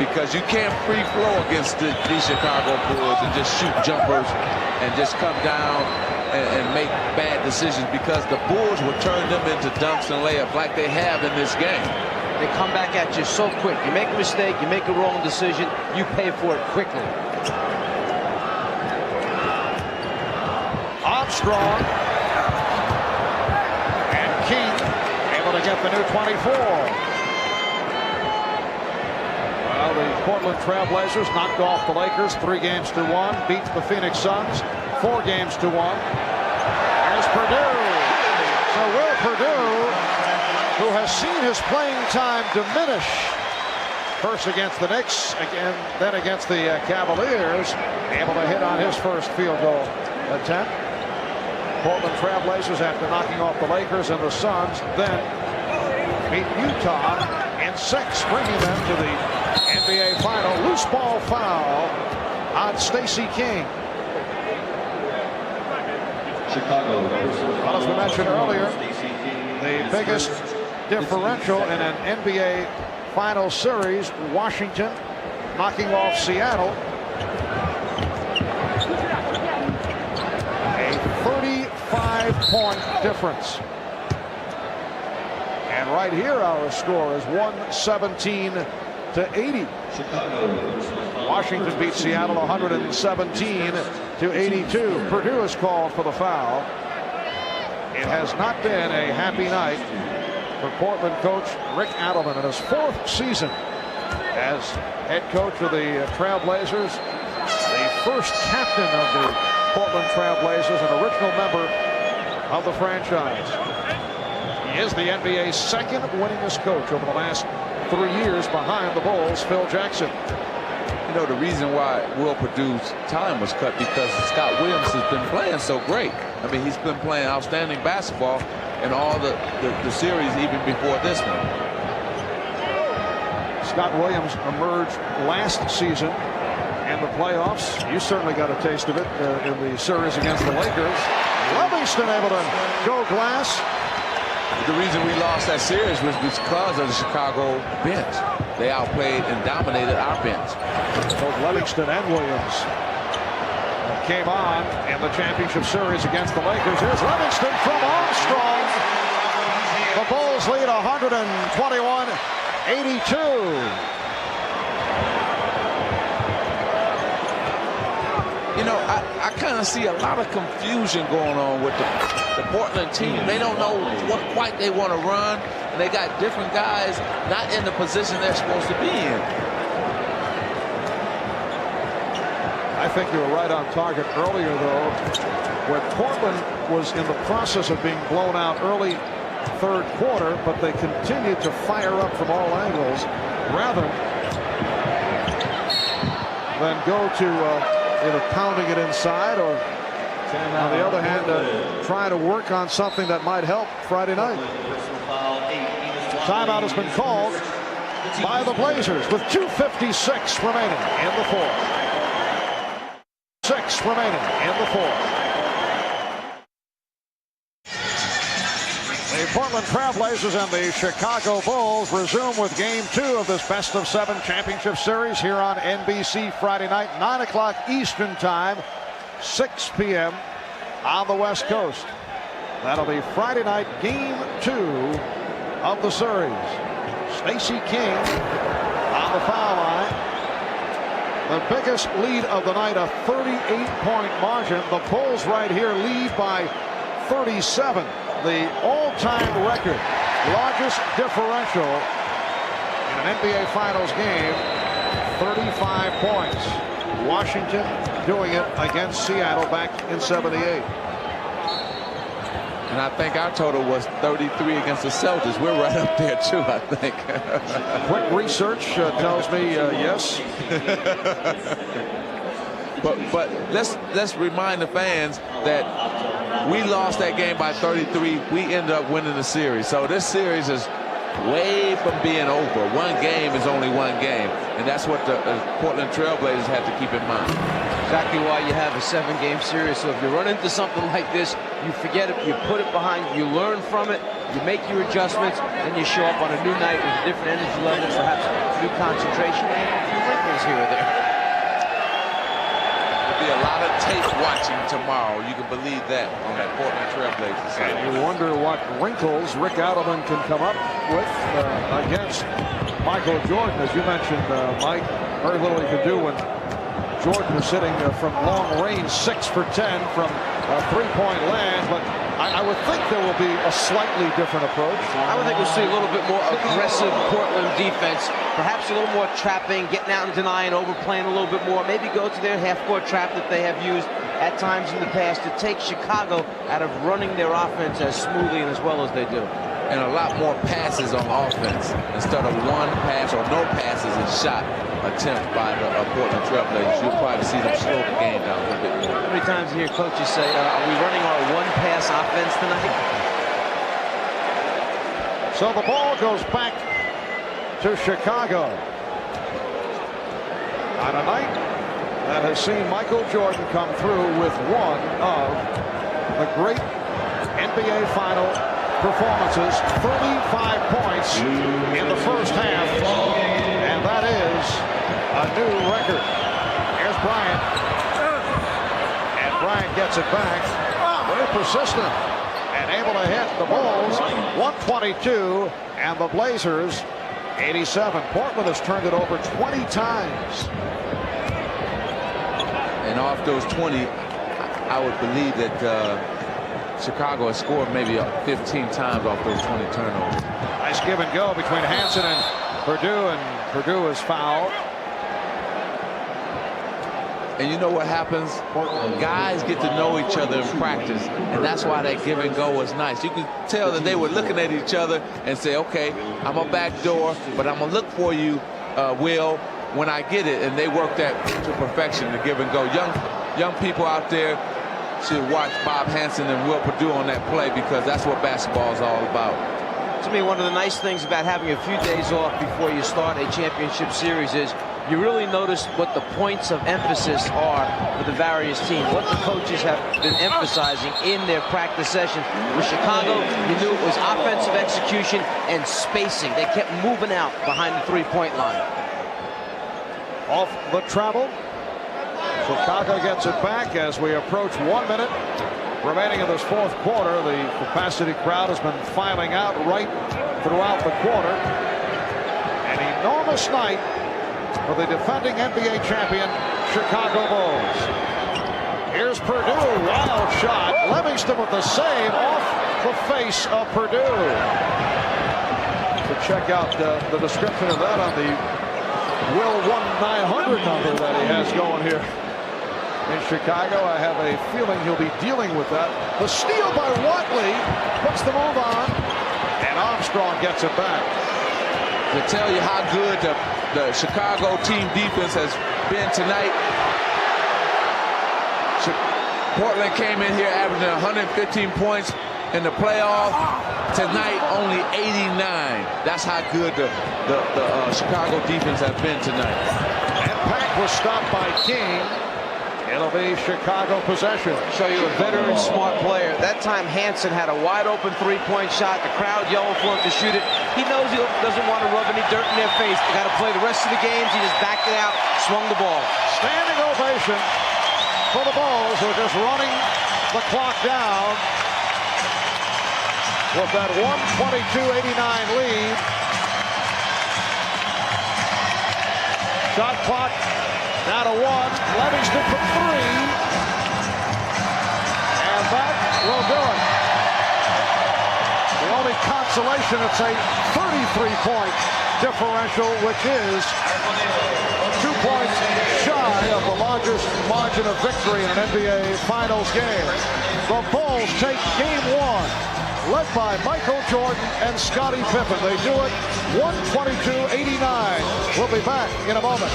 because you can't free flow against these Chicago Bulls and just shoot jumpers and just come down and make bad decisions, because the Bulls will turn them into dunks and layups like they have in this game. They come back at you so quick. You make a mistake, you make a wrong decision, you pay for it quickly. Armstrong and King able to get the new 24. Well, the Portland Trailblazers knocked off the Lakers 3-1, beat the Phoenix Suns 4-1. There's Perdue. So Will Perdue, who has seen his playing time diminish, first against the Knicks, again, then against the Cavaliers, able to hit on his first field goal attempt. Portland Trailblazers, after knocking off the Lakers and the Suns, then beat Utah in 6, bringing them to the NBA final. Loose ball foul on Stacey King. Chicago. Well, as we mentioned earlier, the biggest differential in an NBA final series, Washington knocking off Seattle. A 35-point difference. And right here, our score is 117-80. Washington beat Seattle 117-82. Perdue is called for the foul. It has not been a happy night for Portland coach Rick Adelman in his 4th season as head coach of the Trailblazers, the first captain of the Portland Trailblazers, an original member of the franchise. He is the NBA's 2nd winningest coach over the last 3 years, behind the Bulls' Phil Jackson. You know, the reason why Will Perdue's time was cut, because Scott Williams has been playing so great. I mean, he's been playing outstanding basketball in all the series, even before this one. Scott Williams emerged last season in the playoffs. You certainly got a taste of it in the series against the Lakers. Livingston able to go glass. The reason we lost that series was because of the Chicago bench. They outplayed and dominated our bench. Both Livingston and Williams came on in the championship series against the Lakers. Here's Livingston from Armstrong. The Bulls lead 121-82. You know, I kind of see a lot of confusion going on with the Portland team. They don't know what quite they want to run, and they got different guys not in the position they're supposed to be in. I think you were right on target earlier, though, when Portland was in the process of being blown out early third quarter, but they continued to fire up from all angles rather than go to either pounding it inside or, on the other hand, try to work on something that might help Friday night. Timeout has been called by the Blazers with 2:56 remaining in the fourth. 6 remaining in the fourth. The Portland Trailblazers and the Chicago Bulls resume with Game 2 of this best-of-7 championship series here on NBC Friday night, 9 o'clock Eastern Time, 6 p.m. on the West Coast. That'll be Friday night, Game 2 of the series. Stacey King on the foul line. The biggest lead of the night, a 38-point margin. The Bulls right here lead by 37. The all-time record, largest differential in an NBA Finals game, 35 points. Washington doing it against Seattle back in '78. And I think our total was 33 against the Celtics. We're right up there, too, I think. Quick research tells me yes. But let's remind the fans that we lost that game by 33. We ended up winning the series. So this series is way from being over. One game is only one game. And that's what the Portland Trailblazers have to keep in mind. Exactly why you have a 7-game series. So if you run into something like this, you forget it, you put it behind, you learn from it, you make your adjustments, and you show up on a new night with a different energy level, perhaps new concentration, and a few wrinkles here or there. There'll be a lot of tape watching tomorrow. You can believe that on that Portland Trailblazers side. And you wonder what wrinkles Rick Adelman can come up with against Michael Jordan. As you mentioned, Mike, very little he could do when Jordan was sitting from long range, 6 for 10 from three-point land, but I would think there will be a slightly different approach. I would think we'll see a little bit more aggressive Portland defense, perhaps a little more trapping, getting out and denying, overplaying a little bit more, maybe go to their half-court trap that they have used at times in the past to take Chicago out of running their offense as smoothly and as well as they do. And a lot more passes on offense instead of one pass or no passes and shot attempt by the Portland Trailblazers. You'll probably see them slow the game down a little bit more. How many times you hear coaches say, are we running our one-pass offense tonight? So the ball goes back to Chicago on a night that has seen Michael Jordan come through with one of the great NBA final performances, 35 points in the first half, and that is a new record. Here's Bryant, and Bryant gets it back. Very persistent and able to hit the Bulls. 122 and the Blazers 87. Portland has turned it over 20 times. And off those 20, I would believe that Chicago has scored maybe 15 times off those 20 turnovers. Nice give and go between Hansen and Purdue is fouled. And you know what happens? Guys get to know each other in practice, and that's why that give and go was nice. You can tell that they were looking at each other and say, okay, I'm a back door, but I'm going to look for you, Will, when I get it. And they work that to perfection, the give and go. Young people out there should watch Bob Hansen and Will Purdue on that play, because that's what basketball is all about. To me, one of the nice things about having a few days off before you start a championship series is you really notice what the points of emphasis are for the various teams, what the coaches have been emphasizing in their practice sessions. With Chicago, you knew it was offensive execution and spacing. They kept moving out behind the three-point line. Off the travel. Chicago gets it back as we approach 1 minute remaining in this fourth quarter. The capacity crowd has been filing out right throughout the quarter. An enormous night for the defending NBA champion Chicago Bulls. Here's Purdue, wild shot. Livingston with the save off the face of Purdue. To check out the description of that on the Will 1-900 number that he has going here. in Chicago. I have a feeling he'll be dealing with that. The steal by Watley puts the move on, and Armstrong gets it back. To tell you how good the Chicago team defense has been tonight, Portland came in here averaging 115 points in the playoff. Tonight, only 89. That's how good the Chicago defense has been tonight. And Pack was stopped by King. It'll be Chicago possession. Show you a veteran, smart player. That time, Hansen had a wide-open three-point shot. The crowd yelled for him to shoot it. He knows he doesn't want to rub any dirt in their face. They got to play the rest of the games. He just backed it out, swung the ball. Standing ovation for the Bulls, who are just running the clock down with that 122-89 lead. Shot clock down to 1. Livingston from 3. And that will do it. The only consolation, it's a 33-point differential, which is 2 points shy of the largest margin of victory in an NBA Finals game. The Bulls take game 1, led by Michael Jordan and Scottie Pippen. They do it 122-89. We'll be back in a moment.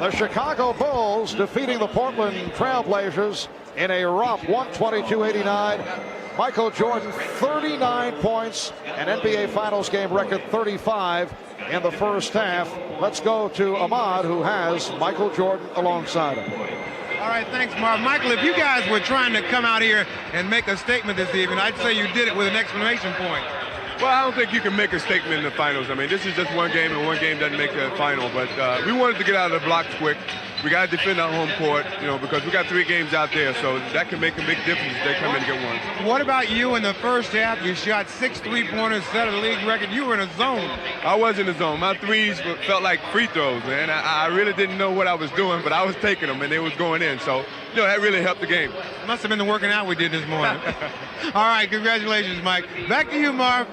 The Chicago Bulls defeating the Portland Trailblazers in a romp, 122-89. Michael Jordan, 39 points, an NBA Finals game record 35 in the first half. Let's go to Ahmad, who has Michael Jordan alongside him. All right, thanks, Marv. Michael, if you guys were trying to come out here and make a statement this evening, I'd say you did it with an exclamation point. Well, I don't think you can make a statement in the finals. I mean, this is just one game, and one game doesn't make the final. But we wanted to get out of the blocks quick. We got to defend our home court, because we got 3 games out there, so that can make a big difference if they come in and get one. What about you in the first half? You shot 6 3-pointers, set a league record. You were in a zone. I was in the zone. My threes felt like free throws, man. I really didn't know what I was doing, but I was taking them, and they was going in. So, that really helped the game. Must have been the working out we did this morning. All right, congratulations, Mike. Back to you, Marv.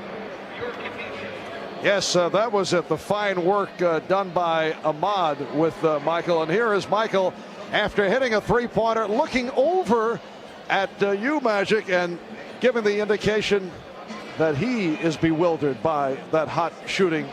Yes, that was it. The fine work done by Ahmad with Michael. And here is Michael, after hitting a three-pointer, looking over at you, Magic, and giving the indication that he is bewildered by that hot shooting